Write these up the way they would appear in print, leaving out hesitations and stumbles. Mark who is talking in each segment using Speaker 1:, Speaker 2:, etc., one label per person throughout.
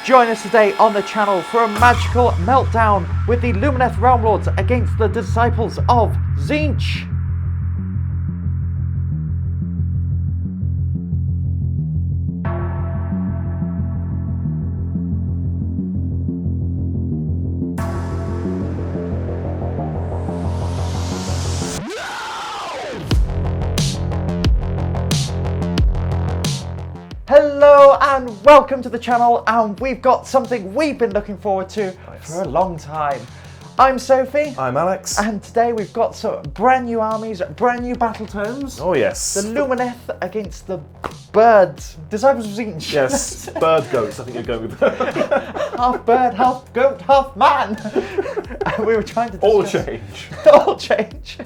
Speaker 1: Join us today on the channel for a magical meltdown with the Lumineth Realmlords against the disciples of Tzeentch. Hello and welcome to the channel, and we've got something we've been looking forward to for a long time. I'm Sophie.
Speaker 2: I'm Alex.
Speaker 1: And today we've got some brand new armies, brand new battletomes.
Speaker 2: Oh yes.
Speaker 1: The Lumineth against the birds. Disciples of Tzeentch.
Speaker 2: Yes, bird goats I think you're going with.
Speaker 1: Half bird, half goat, half man. And we were trying to discuss...
Speaker 2: All change.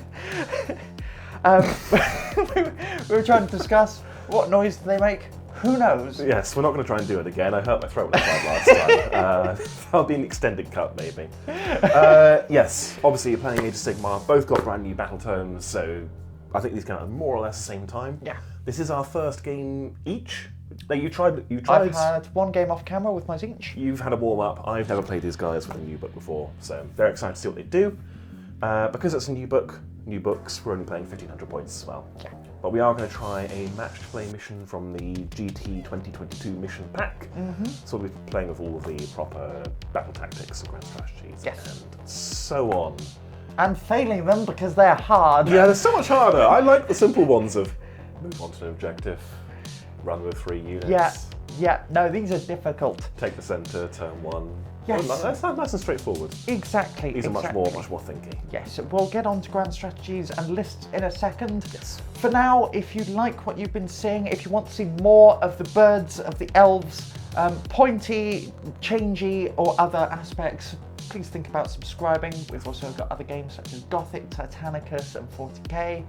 Speaker 1: We were trying to discuss what noise do they make. Who knows?
Speaker 2: Yes, we're not going to try and do it again. I hurt my throat with that last time. That'll be an extended cut, maybe. Yes, obviously you're playing Age of Sigmar. Both got brand new battletomes, so I think these come out more or less the same time.
Speaker 1: Yeah.
Speaker 2: This is our first game each. Now you tried.
Speaker 1: I've had one game off camera with my Tzeentch.
Speaker 2: You've had a warm up. I've never played these guys with a new book before, so very excited to see what they do. Because it's a new book, new books, we're only playing 1500 points as well.
Speaker 1: Yeah.
Speaker 2: But we are going to try a matched play mission from the GT 2022 mission pack. So we'll be playing with all of the proper battle tactics and grand strategies and so on.
Speaker 1: And failing them because they're hard.
Speaker 2: Yeah, they're so much harder. I like the simple ones of move on to an objective, run with 3 units.
Speaker 1: Yeah, no, these are difficult.
Speaker 2: Take the centre, turn 1.
Speaker 1: Yes.
Speaker 2: That's nice and straightforward.
Speaker 1: Exactly.
Speaker 2: These are much more thinky.
Speaker 1: Yes, we'll get on to grand strategies and lists in a second.
Speaker 2: Yes.
Speaker 1: For now, if you like what you've been seeing, if you want to see more of the birds, of the elves, pointy, changey, or other aspects, please think about subscribing. We've also got other games such as Gothic, Titanicus, and 40k.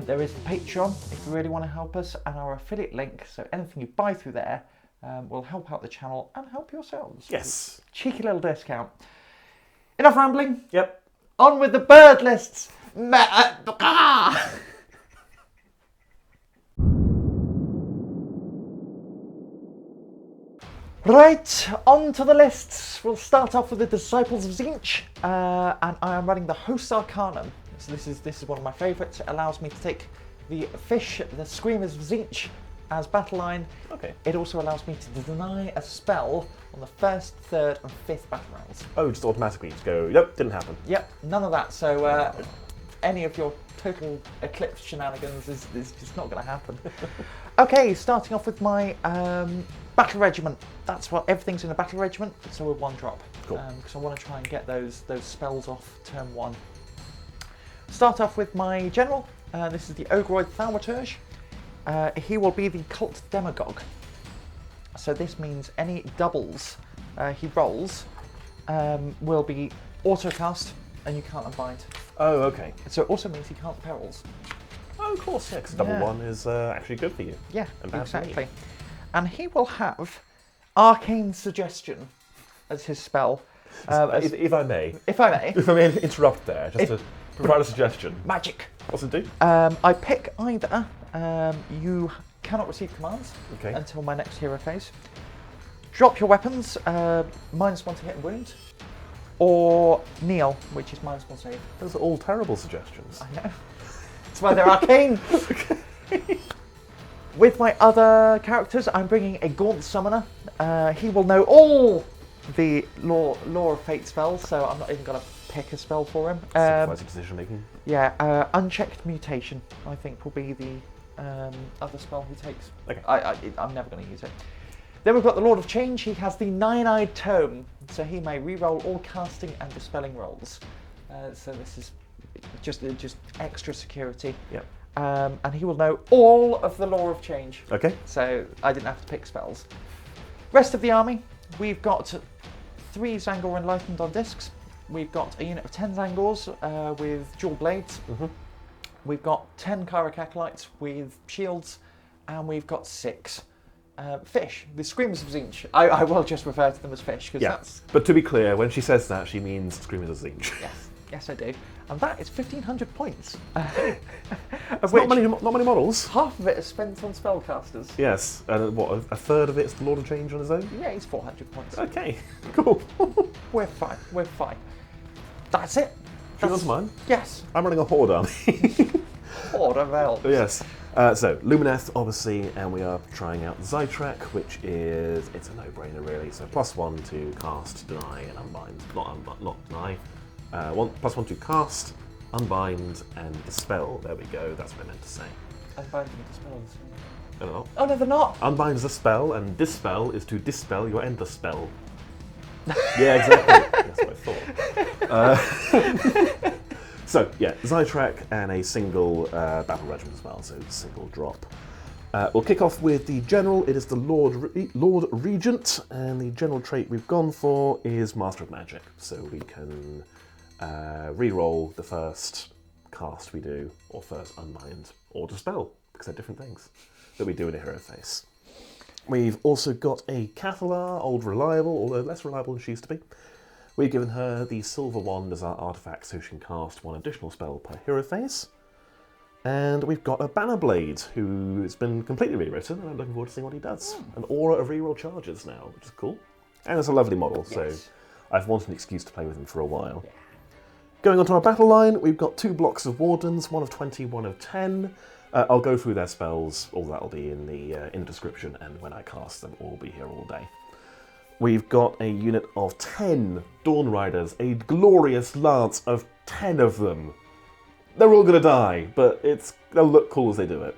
Speaker 1: There is the Patreon if you really want to help us, and our affiliate link, so anything you buy through there will help out the channel and help yourselves.
Speaker 2: Yes.
Speaker 1: Cheeky little discount. Enough rambling.
Speaker 2: Yep.
Speaker 1: On with the bird lists. Right, on to the lists. We'll start off with the Disciples of Tzeentch, and I am running the Host Arcanum. So this is one of my favourites. It allows me to take the fish, the Screamers of Tzeentch, as battle line.
Speaker 2: Okay.
Speaker 1: It also allows me to deny a spell on the 1st, 3rd, and 5th battle rounds.
Speaker 2: Oh, just automatically just go, yep, didn't happen.
Speaker 1: Yep, none of that. So any of your total eclipse shenanigans is just not going to happen. Okay, starting off with my battle regiment. That's what everything's in a battle regiment. So with 1 drop.
Speaker 2: Cool.
Speaker 1: Because I want to try and get those spells off turn 1. Start off with my general. This is the Ogroid Thaumaturge. He will be the Cult Demagogue. So this means any doubles he rolls will be autocast and you can't unbind.
Speaker 2: Oh, okay.
Speaker 1: So it also means he can't perils.
Speaker 2: Oh, of course, yeah, because double 1 is actually good for you.
Speaker 1: Yeah,
Speaker 2: and bad for me.
Speaker 1: exactly. And he will have Arcane Suggestion as his spell.
Speaker 2: If I may.
Speaker 1: If I may.
Speaker 2: If I may interrupt there, just to provide a suggestion.
Speaker 1: Magic.
Speaker 2: What's it do?
Speaker 1: I pick either you cannot receive commands until my next hero phase. Drop your weapons, -1 to hit and wound, or kneel, which is -1 save.
Speaker 2: Those are all terrible suggestions.
Speaker 1: I know. That's why they're arcane. With my other characters, I'm bringing a Gaunt Summoner. He will know all the Law of Fate spells, so I'm not even going to pick a spell for him.
Speaker 2: Supervising decision making.
Speaker 1: Yeah, Unchecked Mutation, I think, will be the other spell he takes.
Speaker 2: Okay.
Speaker 1: I'm never going to use it. Then we've got the Lord of Change. He has the Nine-Eyed Tome, so he may re-roll all casting and dispelling rolls. So this is just extra security.
Speaker 2: Yep.
Speaker 1: And he will know all of the Law of Change.
Speaker 2: Okay.
Speaker 1: So I didn't have to pick spells. Rest of the army, we've got 3 Zangor Enlightened on discs. We've got a unit of 10 Zangors with dual blades. We've got 10 Kyric Acolytes with shields, and we've got 6 fish, the Screamers of Tzeentch. I will just refer to them as fish because that's.
Speaker 2: But to be clear, when she says that, she means Screamers of Tzeentch.
Speaker 1: Yes. Yes, I do. And that is 1,500 points.
Speaker 2: Not many models.
Speaker 1: Half of it is spent on spellcasters.
Speaker 2: Yes, and what, a third of it's the Lord of Change on his own?
Speaker 1: Yeah, he's 400 points.
Speaker 2: Okay, cool.
Speaker 1: We're fine, we're fine. That's it.
Speaker 2: Should we go on to mine?
Speaker 1: Yes.
Speaker 2: I'm running a Horde army.
Speaker 1: Horde of elves.
Speaker 2: Yes. So, Lumineth, obviously, and we are trying out Tzeentch, which is, it's a no-brainer really. So +1 to cast, deny, and unbind. Not deny. +1 to cast, unbind, and dispel. There we go, that's what I meant to say.
Speaker 1: Unbind and dispel.
Speaker 2: I don't know.
Speaker 1: Oh no, they're not!
Speaker 2: Unbind is a spell, and dispel is to dispel your ender spell. Yeah, exactly. That's what I thought. So, yeah, Tzeentch and a single battle regiment as well, so single drop. We'll kick off with the general. It is the Lord Regent, and the general trait we've gone for is Master of Magic. So we can re-roll the first cast we do, or first unbind, or dispel, because they're different things that we do in a hero phase. We've also got a Cathalar, old reliable, although less reliable than she used to be. We've given her the Silver Wand as our artifact, so she can cast 1 additional spell per hero phase. And we've got a Bannerblade, who's been completely rewritten, and I'm looking forward to seeing what he does. An aura of reroll charges now, which is cool. And it's a lovely model, so I've wanted an excuse to play with him for a while. Yeah. Going on to our battle line, we've got 2 blocks of Wardens, 1 of 20, 1 of 10. I'll go through their spells, all that will be in the description, and when I cast them, all will be here all day. We've got a unit of 10 Dawn Riders, a glorious lance of 10 of them. They're all going to die, but they'll look cool as they do it.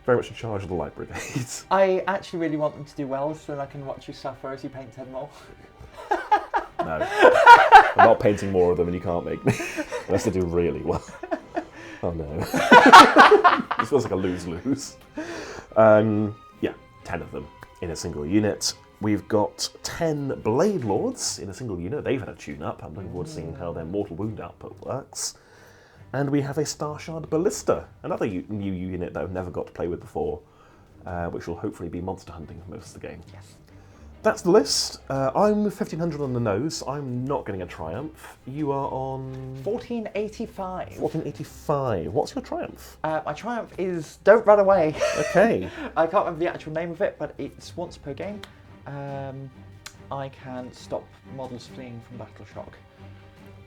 Speaker 2: Very much in charge of the Light Brigades.
Speaker 1: I actually really want them to do well, so then I can watch you suffer as you paint 10 more.
Speaker 2: No. I'm not painting more of them and you can't make me. Unless they do really well. Oh no. This feels like a lose-lose. Yeah, 10 of them in a single unit. We've got 10 Blade Lords in a single unit. They've had a tune-up. I'm looking forward to seeing how their mortal wound output works. And we have a Starshard Ballista, another new unit that I've never got to play with before, which will hopefully be monster hunting for most of the game.
Speaker 1: Yes.
Speaker 2: That's the list. I'm 1,500 on the nose. I'm not getting a triumph. You are on
Speaker 1: 1485.
Speaker 2: 1485. What's your triumph?
Speaker 1: My triumph is Don't Run Away.
Speaker 2: Okay.
Speaker 1: I can't remember the actual name of it, but it's once per game. I can stop models fleeing from battle shock.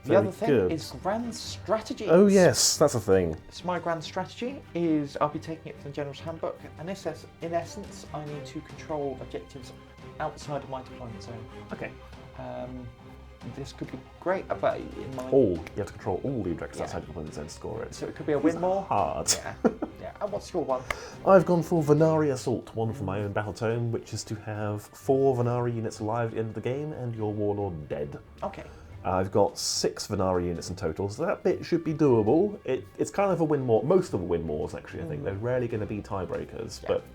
Speaker 1: The other thing is grand strategy.
Speaker 2: Oh yes, that's a thing.
Speaker 1: So my grand strategy is I'll be taking it from the General's Handbook, and in essence, I need to control objectives outside of my deployment zone.
Speaker 2: Okay.
Speaker 1: This could be great, but in my...
Speaker 2: You have to control all the objectives outside the deployment zone to score it.
Speaker 1: So it could be a win more.
Speaker 2: Hard.
Speaker 1: Yeah. Yeah. And what's your one?
Speaker 2: I've gone for Venari Assault, one for my own Battletome, which is to have 4 Venari units alive at the end of the game and your Warlord dead.
Speaker 1: Okay.
Speaker 2: I've got 6 Venari units in total, so that bit should be doable. It's kind of a win more. Most of the win mores, actually, I think. They're rarely going to be tiebreakers, but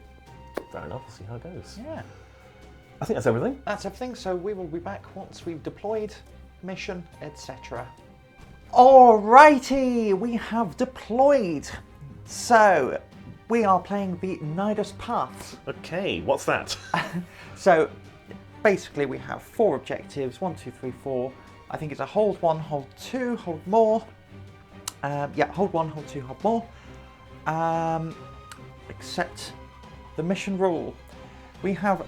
Speaker 2: fair enough, we'll see how it goes.
Speaker 1: Yeah.
Speaker 2: I think that's everything.
Speaker 1: That's everything, so we will be back once we've deployed, mission, etc. Alrighty, we have deployed. So, we are playing the Nidus Path.
Speaker 2: Okay, what's that?
Speaker 1: So, basically we have 4 objectives, 1, 2, 3, 4. I think it's a hold 1, hold 2, hold more. Yeah, hold 1, hold 2, hold more. Except the mission rule. We have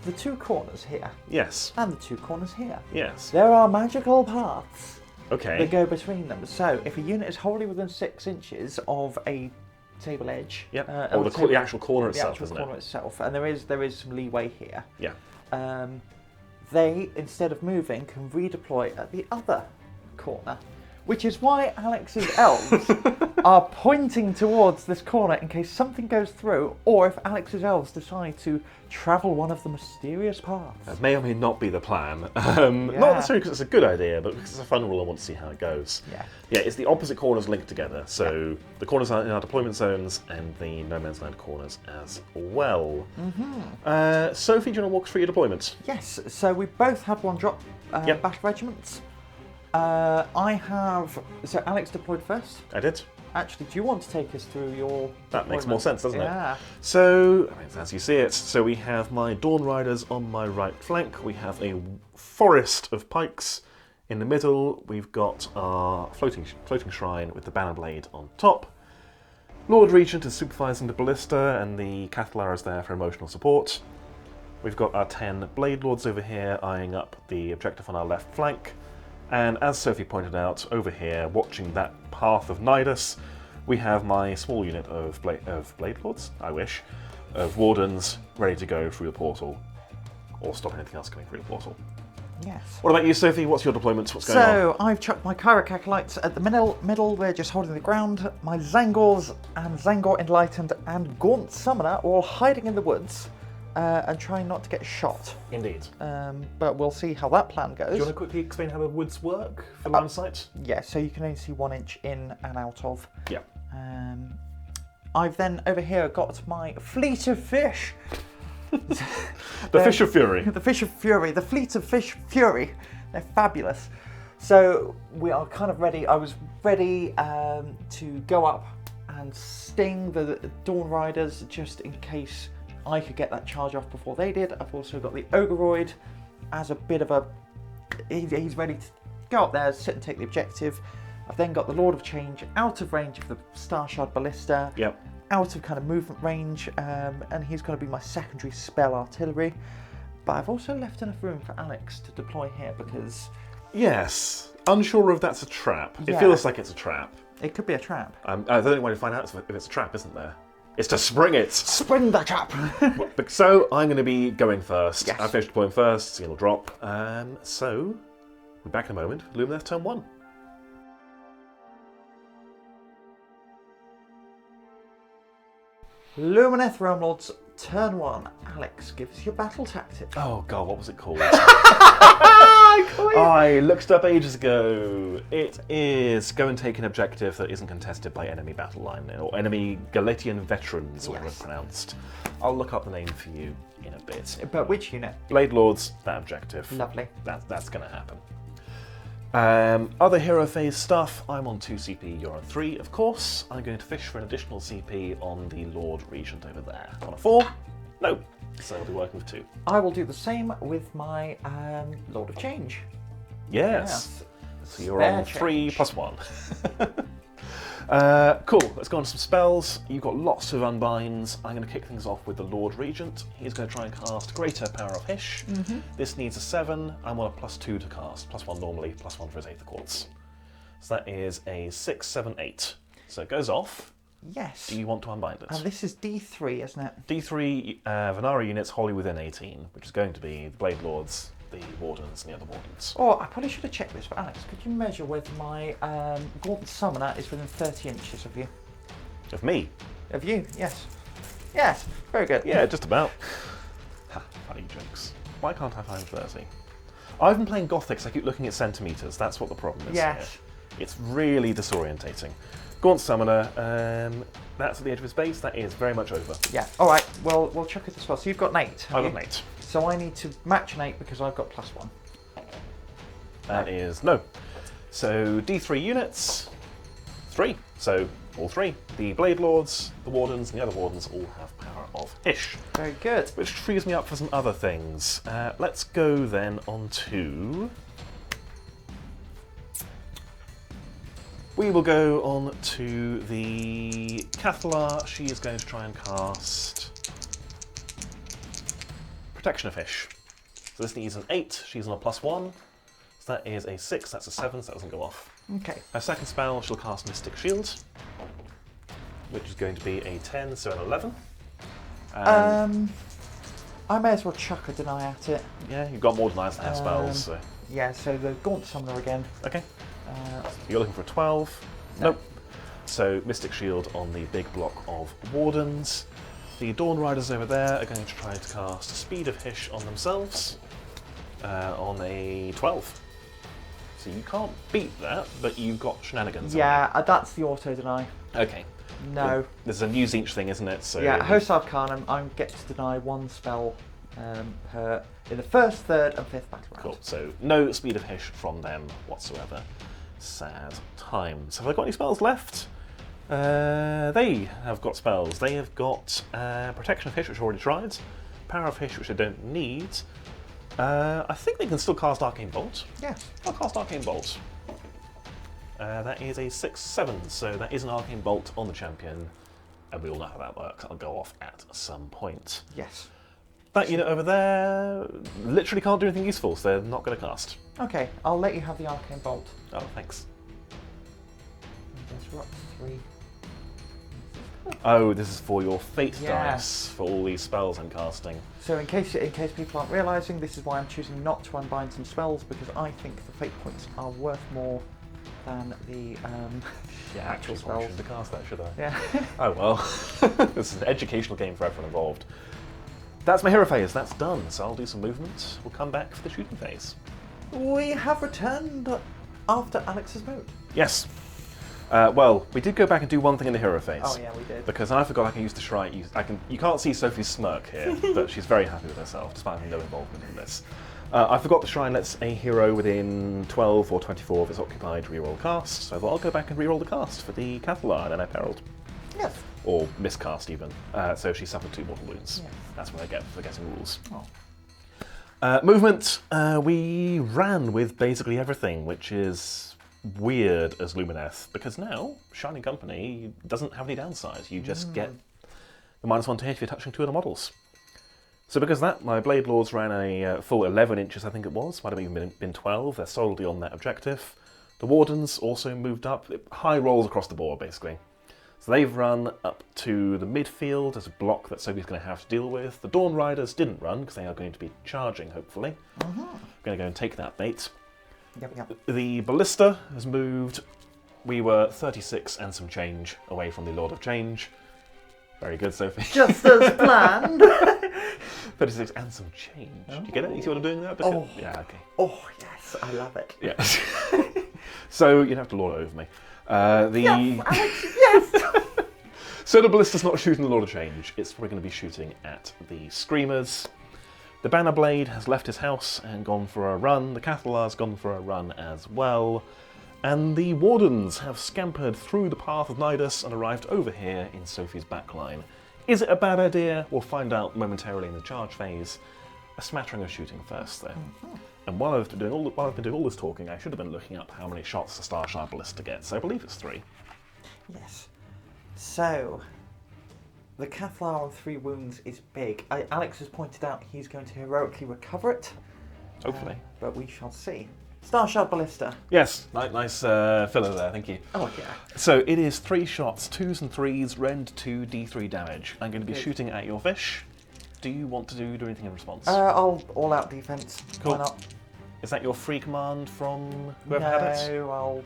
Speaker 1: the 2 corners here.
Speaker 2: Yes.
Speaker 1: And the 2 corners here.
Speaker 2: Yes.
Speaker 1: There are magical paths
Speaker 2: that
Speaker 1: go between them. So if a unit is wholly within 6 inches of a table edge,
Speaker 2: or the actual corner itself,
Speaker 1: the actual corner itself, and there is some leeway here.
Speaker 2: Yeah.
Speaker 1: They, instead of moving, can redeploy at the other corner, which is why Alex's elves are pointing towards this corner in case something goes through, or if Alex's elves decide to travel one of the mysterious paths.
Speaker 2: That may or may not be the plan. Not necessarily because it's a good idea, but because it's a fun rule, I want to see how it goes. Yeah, it's the opposite corners linked together. So the corners are in our deployment zones and the no man's land corners as well. Sophie, do you want to walk us through your deployment?
Speaker 1: Yes, so we both have 1 drop battle regiments. So Alex deployed first.
Speaker 2: I did.
Speaker 1: Actually, do you want to take us through your
Speaker 2: That makes more sense, doesn't
Speaker 1: it?
Speaker 2: So, as you see it, so we have my Dawn Riders on my right flank. We have a forest of pikes In the middle, we've got our floating shrine with the banner blade on top. Lord Regent is supervising the ballista, and the Cathalar is there for emotional support. We've got our 10 Blade Lords over here eyeing up the objective on our left flank. And as Sophie pointed out, over here, watching that path of Nidus, we have my small unit of Blade Lords, I wish, of Wardens ready to go through the portal, or stop anything else coming through the portal.
Speaker 1: Yes.
Speaker 2: What about you, Sophie? What's your deployment? What's going on?
Speaker 1: So, I've chucked my Kyric Acolytes at the middle, they're just holding the ground. My Zangors and Zangor Enlightened and Gaunt Summoner are all hiding in the woods and trying not to get shot.
Speaker 2: Indeed.
Speaker 1: But we'll see how that plan goes.
Speaker 2: Do you want to quickly explain how the woods work for line of sight?
Speaker 1: Yeah, so you can only see 1 inch in and out of.
Speaker 2: Yeah.
Speaker 1: I've then over here got my fleet of fish.
Speaker 2: The Fish of Fury.
Speaker 1: The Fish of Fury, the fleet of Fish Fury. They're fabulous. So we are kind of ready. I was ready to go up and sting the Dawn Riders just in case I could get that charge off before they did. I've also got the Ogreroid as a bit of a... He's ready to go up there, sit and take the objective. I've then got the Lord of Change out of range of the Starshard Ballista.
Speaker 2: Yep.
Speaker 1: Out of kind of movement range, and he's going to be my secondary spell artillery. But I've also left enough room for Alex to deploy here because...
Speaker 2: Yes. Unsure if that's a trap.
Speaker 1: Yeah.
Speaker 2: It feels like it's a trap.
Speaker 1: It could be a trap.
Speaker 2: The only way to find out if it's a trap, isn't there? It's to spring it.
Speaker 1: Spring the trap!
Speaker 2: So I'm going to be going first.
Speaker 1: Yes.
Speaker 2: I finished deploying first, so it'll drop. So we're back in a moment. Lumineth turn 1.
Speaker 1: Lumineth Realmlords, turn 1. Alex, give us your battle tactic.
Speaker 2: Oh god, what was it called?
Speaker 1: I
Speaker 2: I looked it up ages ago. It is go and take an objective that isn't contested by enemy battle line, or enemy Galatian veterans, or whatever it's pronounced. I'll look up the name for you in a bit.
Speaker 1: But which unit?
Speaker 2: Blade Lords, that objective.
Speaker 1: Lovely.
Speaker 2: That's going to happen. Other hero phase stuff, I'm on 2 CP, you're on 3, of course. I'm going to fish for an additional CP on the Lord Regent over there. On a 4? No. So I'll be working with 2.
Speaker 1: I will do the same with my Lord of Change.
Speaker 2: Yes. So you're
Speaker 1: Spare
Speaker 2: on 3
Speaker 1: change.
Speaker 2: plus 1. Cool, let's go on to some spells. You've got lots of unbinds. I'm going to kick things off with the Lord Regent. He's going to try and cast Greater Power of Hish. This needs a 7. I'm on a +2 to cast. +1 normally, +1 for his 8th quartz. So that is a 6, 7, 8. So it goes off.
Speaker 1: Yes.
Speaker 2: Do you want to unbind it?
Speaker 1: And this is D3, isn't it?
Speaker 2: D3 Vanara units wholly within 18, which is going to be the Blade Lords, the Wardens, and the other Wardens.
Speaker 1: Oh, I probably should have checked this, but Alex, could you measure whether my Gaunt Summoner is within 30 inches of you?
Speaker 2: Of me?
Speaker 1: Of you, yes. Yes, very good.
Speaker 2: Yeah, just about. Ha, funny jokes. Why can't I find 30? I've been playing Gothic, so I keep looking at centimetres. That's what the problem is
Speaker 1: Yes.
Speaker 2: here. It's really disorientating. Gaunt Summoner, that's at the edge of his base. That is very much over.
Speaker 1: Yeah, all right, well, we'll chuck it as well. So you've got an 8, have
Speaker 2: I've
Speaker 1: you?
Speaker 2: got an 8.
Speaker 1: So I need to match an 8 because I've got +1.
Speaker 2: That is no. So D3 units, 3. So all 3. The Blade Lords, the Wardens, and the other Wardens all have Power of Hish.
Speaker 1: Very good.
Speaker 2: Which frees me up for some other things. Let's go then on to... We will go on to the Cathalar. She is going to try and cast Protection of Hish. So this needs an 8. She's on a +1. So that is a 6. That's a 7. So that doesn't go off.
Speaker 1: Okay.
Speaker 2: Her second spell, she'll cast Mystic Shield, which is going to be a 10, so an 11.
Speaker 1: I may as well chuck a deny at it.
Speaker 2: Yeah, you've got more denies than have spells. So.
Speaker 1: Yeah, so the Gaunt Summoner again.
Speaker 2: Okay. You're looking for a 12.
Speaker 1: No.
Speaker 2: Nope. So Mystic Shield on the big block of Wardens. The Dawn Riders over there are going to try to cast Speed of Hish on themselves on a 12. So you can't beat that, but you've got shenanigans.
Speaker 1: Yeah, that's the auto deny.
Speaker 2: Okay.
Speaker 1: No.
Speaker 2: There's a new Tzeentch thing, isn't it? So
Speaker 1: Yeah, Host Arcanum, I get to deny 1 spell per in the 1st, 3rd, and 5th battle round.
Speaker 2: Cool. So no Speed of Hish from them whatsoever. Sad times. Have I got any spells left? They have got spells. They have got Protection of Hish, which I already tried. Power of Hish, which I don't need. I think they can still cast Arcane Bolt.
Speaker 1: Yeah.
Speaker 2: I'll cast Arcane Bolt. That is a 6/7, so that is an Arcane Bolt on the champion, and we all know how that works. I'll go off at some point.
Speaker 1: Yes.
Speaker 2: That unit over there literally can't do anything useful, so they're not going to cast.
Speaker 1: Okay, I'll let you have the Arcane Bolt.
Speaker 2: Oh, thanks.
Speaker 1: Disrupt 3.
Speaker 2: Oh, this is for your fate
Speaker 1: Yeah.
Speaker 2: dice for all these spells I'm casting.
Speaker 1: So in case people aren't realising, this is why I'm choosing not to unbind some spells, because I think the fate points are worth more than the actual spells.
Speaker 2: I shouldn't have cast that, should I?
Speaker 1: Yeah.
Speaker 2: Oh well. This is an educational game for everyone involved. That's my hero phase, that's done. So I'll do some movement. We'll come back for the shooting phase.
Speaker 1: We have returned after Alex's mood.
Speaker 2: Yes. Well, we did go back and do one thing in the hero phase.
Speaker 1: Oh yeah, we did.
Speaker 2: Because I forgot I can use the shrine. You can't see Sophie's smirk here, but she's very happy with herself, despite having no involvement in this. I forgot the shrine lets a hero within 12 or 24 of its occupied reroll cast, so I thought I'll go back and reroll the cast for the Cathalar, and I perilled.
Speaker 1: Yes.
Speaker 2: Or miscast even. So she suffered 2 mortal wounds.
Speaker 1: Yes.
Speaker 2: That's what I get for forgetting rules.
Speaker 1: Oh.
Speaker 2: Movement. We ran with basically everything, which is weird as Lumineth, because now Shining Company doesn't have any downsides. You just get the -1 to hit if you're touching 2 of the models. So because of that, my Blade Lords ran a full 11 inches, I think it was. Might have even been 12. They're solidly on that objective. The Wardens also moved up. High rolls across the board, basically. So they've run up to the midfield as a block that Sophie's going to have to deal with. The Dawn Riders didn't run, because they are going to be charging, hopefully. Going to go and take that bait.
Speaker 1: Yep.
Speaker 2: The Ballista has moved. We were 36 and some change away from the Lord of Change. Very good, Sophie.
Speaker 1: Just as planned.
Speaker 2: 36 and some change. Do you get it? You see what I'm doing there? Because, yeah, okay.
Speaker 1: Oh yes, I love it.
Speaker 2: Yes. So you'd have to lord it over me.
Speaker 1: Yes, Alex, yes.
Speaker 2: So the Ballista's not shooting the Lord of Change. It's probably going to be shooting at the Screamers. The Banner Blade has left his house and gone for a run. The Cathalar's gone for a run as well. And the Wardens have scampered through the path of Nidus and arrived over here in Sophie's backline. Is it a bad idea? We'll find out momentarily in the charge phase. A smattering of shooting first, though. And while I've been doing all this talking, I should have been looking up how many shots the Starshard Ballista gets. So I believe it's 3.
Speaker 1: Yes. So, the Cathalar on 3 wounds is big. Alex has pointed out he's going to heroically recover it.
Speaker 2: Hopefully.
Speaker 1: But we shall see. Starshard Ballista.
Speaker 2: Yes, nice filler there, thank you.
Speaker 1: Oh yeah.
Speaker 2: So it is 3 shots, 2s and 3s, rend 2 d3 damage. I'm going to be shooting at your fish. Do you want to do anything in response?
Speaker 1: I'll all-out defense.
Speaker 2: Cool.
Speaker 1: Why not?
Speaker 2: Is that your free command from whoever had it?
Speaker 1: No,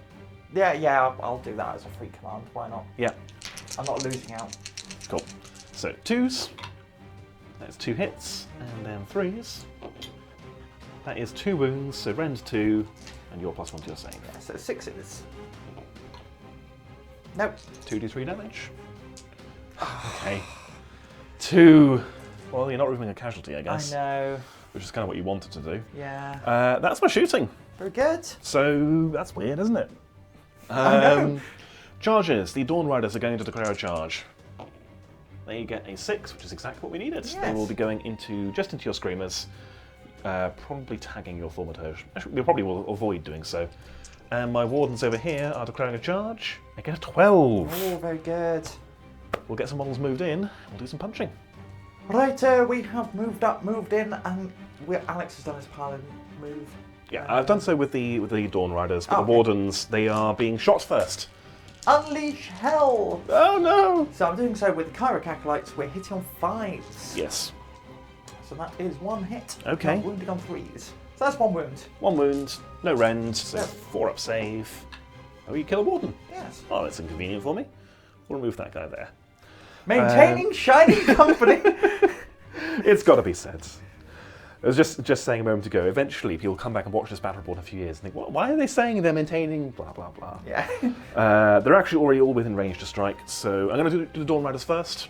Speaker 1: I'll do that as a free command. Why not?
Speaker 2: Yeah.
Speaker 1: I'm not losing out.
Speaker 2: Cool. So 2s. That's 2 hits, and then 3s. That is 2 wounds, so rend 2, and you're +1 to your save.
Speaker 1: Yeah, so 6s. Nope.
Speaker 2: 2d3 damage. Okay. 2. Well, you're not removing a casualty, I guess.
Speaker 1: I know.
Speaker 2: Which is kind of what you wanted to do.
Speaker 1: Yeah.
Speaker 2: That's my shooting.
Speaker 1: Very good.
Speaker 2: So that's weird, isn't it?
Speaker 1: I know.
Speaker 2: Charges. The Dawn Riders are going to declare a charge. They get a 6, which is exactly what we needed.
Speaker 1: Yes.
Speaker 2: They will be going just into your Screamers, probably tagging your Thaumaturge. Actually, we probably will avoid doing so. And my Wardens over here are declaring a charge. I get a 12.
Speaker 1: Oh, very good.
Speaker 2: We'll get some models moved in. We'll do some punching.
Speaker 1: Right, we have moved up, moved in, and Alex has done his paladin move.
Speaker 2: Yeah, I've done so with the Dawn Riders, but
Speaker 1: Oh,
Speaker 2: the Wardens, they are being shot first.
Speaker 1: Unleash hell!
Speaker 2: Oh no!
Speaker 1: So I'm doing so with the Chirocacolytes, we're hitting on 5s.
Speaker 2: Yes.
Speaker 1: So that is 1 hit.
Speaker 2: Okay.
Speaker 1: Not wounded on 3s. So that's 1 wound.
Speaker 2: 1 wound, no rend, so
Speaker 1: Yeah.
Speaker 2: 4 up save. Oh, you kill a Warden.
Speaker 1: Yes.
Speaker 2: Oh, that's inconvenient for me. We'll remove that guy there.
Speaker 1: Maintaining Shining Company!
Speaker 2: It's got to be said. I was just saying a moment ago, eventually people come back and watch this battle report in a few years and think, well, why are they saying they're maintaining blah, blah, blah?
Speaker 1: Yeah.
Speaker 2: They're actually already all within range to strike, so I'm going to do the Dawn Riders first,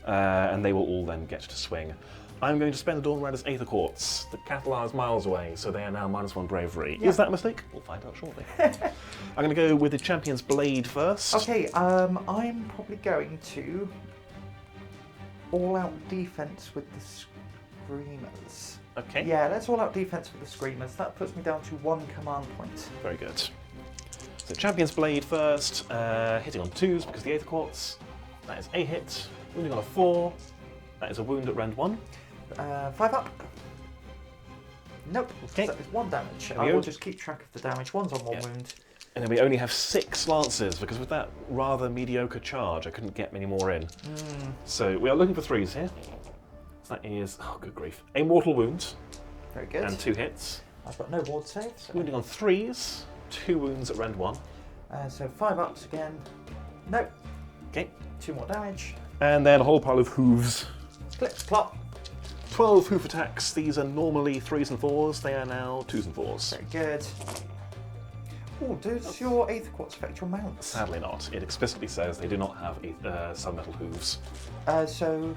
Speaker 2: and they will all then get to swing. I'm going to spend the Dawn Riders Aether Quartz. The Cathalar is miles away, so they are now -1 bravery.
Speaker 1: Yeah.
Speaker 2: Is that a mistake? We'll find out shortly. I'm going to go with the Champion's Blade first.
Speaker 1: Okay, I'm probably going to all-out defense with the Screamers.
Speaker 2: Okay.
Speaker 1: Yeah, let's all out defense with the Screamers. That puts me down to 1 command point.
Speaker 2: Very good. So Champion's Blade first, hitting on 2s because of the Aether Quartz. That is a hit. Wounding on a 4. That is a wound at rend 1.
Speaker 1: 5 up. Nope.
Speaker 2: Okay.
Speaker 1: So that is 1 damage. I will just keep track of the damage. 1's on 1 wound.
Speaker 2: And then we only have 6 lances because with that rather mediocre charge, I couldn't get many more in. So we are looking for 3s here. That is, oh good grief, a mortal wound.
Speaker 1: Very good.
Speaker 2: And 2 hits.
Speaker 1: I've got no ward saves.
Speaker 2: Wounding on 3s, 2 wounds at rend 1.
Speaker 1: So 5 ups again. Nope.
Speaker 2: Okay.
Speaker 1: 2 more damage.
Speaker 2: And then a whole pile of hooves.
Speaker 1: Clip, plop.
Speaker 2: 12 hoof attacks. These are normally 3s and 4s. They are now 2s and 4s.
Speaker 1: Very good. Oh, does your Aether Quartz affect your mounts?
Speaker 2: Sadly not. It explicitly says they do not have submetal hooves.
Speaker 1: So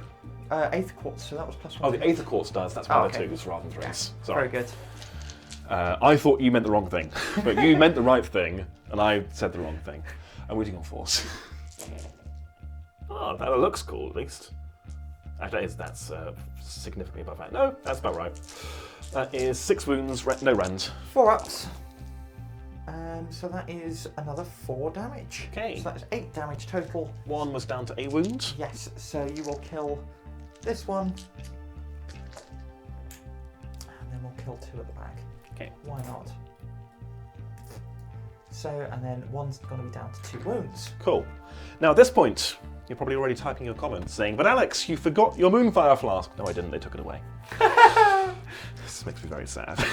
Speaker 1: Aether Quartz, so that was +1.
Speaker 2: Oh, the Aether Quartz does. That's why
Speaker 1: okay.
Speaker 2: they're 2s rather than 3s.
Speaker 1: Yeah.
Speaker 2: Sorry.
Speaker 1: Very good.
Speaker 2: I thought you meant the wrong thing, but you meant the right thing, and I said the wrong thing. I'm waiting on 4s. Oh, that looks cool, at least. Actually, that's significantly above that. No, that's about right. That is 6 wounds, no rend.
Speaker 1: 4 ups. So that is another 4 damage.
Speaker 2: Okay.
Speaker 1: So that is 8 damage total.
Speaker 2: 1 was down to a wound.
Speaker 1: Yes, so you will kill this one. And then we'll kill 2 at the back.
Speaker 2: Okay.
Speaker 1: Why not? So, and then 1's going to be down to 2 wounds.
Speaker 2: Cool. Now at this point, you're probably already typing your comments saying, but Alex, you forgot your Moonfire Flask. No, I didn't. They took it away. This makes me very sad.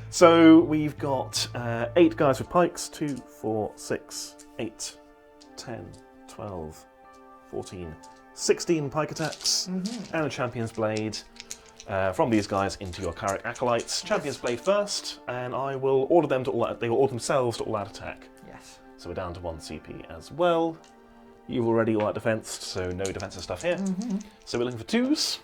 Speaker 2: So we've got 8 guys with pikes. 2, 4, 6, 8, 10, 12, 14, 16 pike attacks. And a Champion's Blade. From these guys into your Carrick Acolytes. Champion's Blade first, and I will order them to all out, they will order themselves to all out attack.
Speaker 1: Yes.
Speaker 2: So we're down to 1 CP as well. You've already all out defensed, so no defensive stuff here. So we're looking for 2s.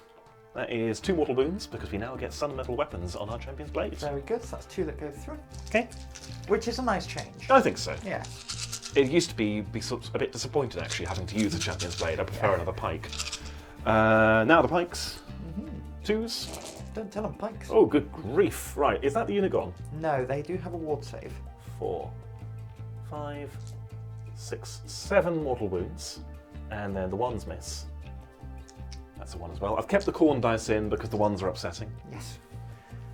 Speaker 2: That is 2 mortal wounds, because we now get sun metal weapons on our Champion's Blade.
Speaker 1: Very good, so that's 2 that go through.
Speaker 2: Okay.
Speaker 1: Which is a nice change.
Speaker 2: I think so.
Speaker 1: Yeah.
Speaker 2: It used to be sort of a bit disappointed actually having to use a Champion's Blade. I prefer another pike. Now the pikes. 2s.
Speaker 1: Don't tell them pikes.
Speaker 2: Oh, good grief. Right, is that the unit gone?
Speaker 1: No, they do have a ward save.
Speaker 2: 4, 5, 6, 7 mortal wounds, and then the 1s miss. That's a 1 as well. I've kept the corn dice in because the 1s are upsetting.
Speaker 1: Yes.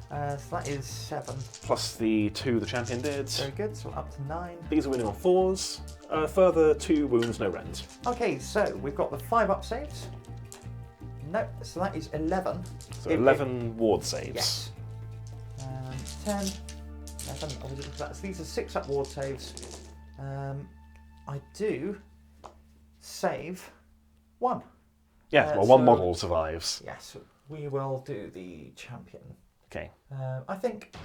Speaker 1: So that is 7.
Speaker 2: Plus the 2 the champion did.
Speaker 1: Very good, so up to 9.
Speaker 2: These are winning on 4s. Further 2 wounds, no rend.
Speaker 1: Okay, so we've got the 5 up saves. No, so that is 11.
Speaker 2: So 11 ward saves.
Speaker 1: Yes. 10, 11, obviously that's, these are 6 up ward saves. I do save 1.
Speaker 2: Yeah, well, 1 model survives.
Speaker 1: Yes, we will do the champion.
Speaker 2: Okay.
Speaker 1: I think.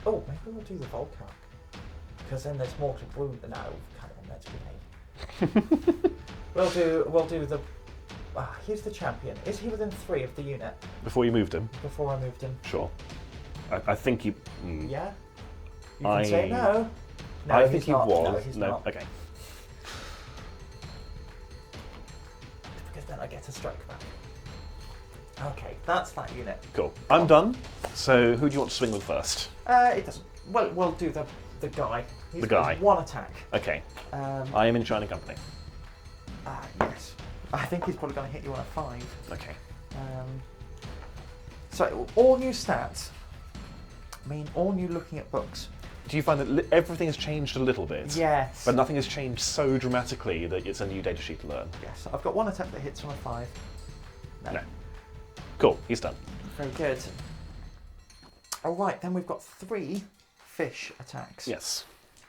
Speaker 1: Oh, maybe we'll do the Volcark. Because then there's more to wound. No, come on, let's behave. we'll do the. Here's the champion. Is he within 3 of the unit?
Speaker 2: Before you moved him?
Speaker 1: Before I moved him.
Speaker 2: Sure. I think you.
Speaker 1: Yeah? You can say no. No,
Speaker 2: I think he was.
Speaker 1: No, he's not.
Speaker 2: Okay.
Speaker 1: Because then I get a strike back. Okay, that's that unit.
Speaker 2: Cool. I'm done. So who do you want to swing with first?
Speaker 1: It doesn't. Well, we'll do the guy. He's got 1 attack.
Speaker 2: Okay. I am in Shining Company.
Speaker 1: Yes. I think he's probably going to hit you on a 5.
Speaker 2: Okay.
Speaker 1: So all new stats mean all new looking at books.
Speaker 2: Do you find that everything has changed a little bit?
Speaker 1: Yes.
Speaker 2: But nothing has changed so dramatically that it's a new data sheet to learn?
Speaker 1: Yes. I've got 1 attack that hits on a 5. No.
Speaker 2: Cool. He's done.
Speaker 1: Very good. All right. Then we've got 3 fish attacks.
Speaker 2: Yes.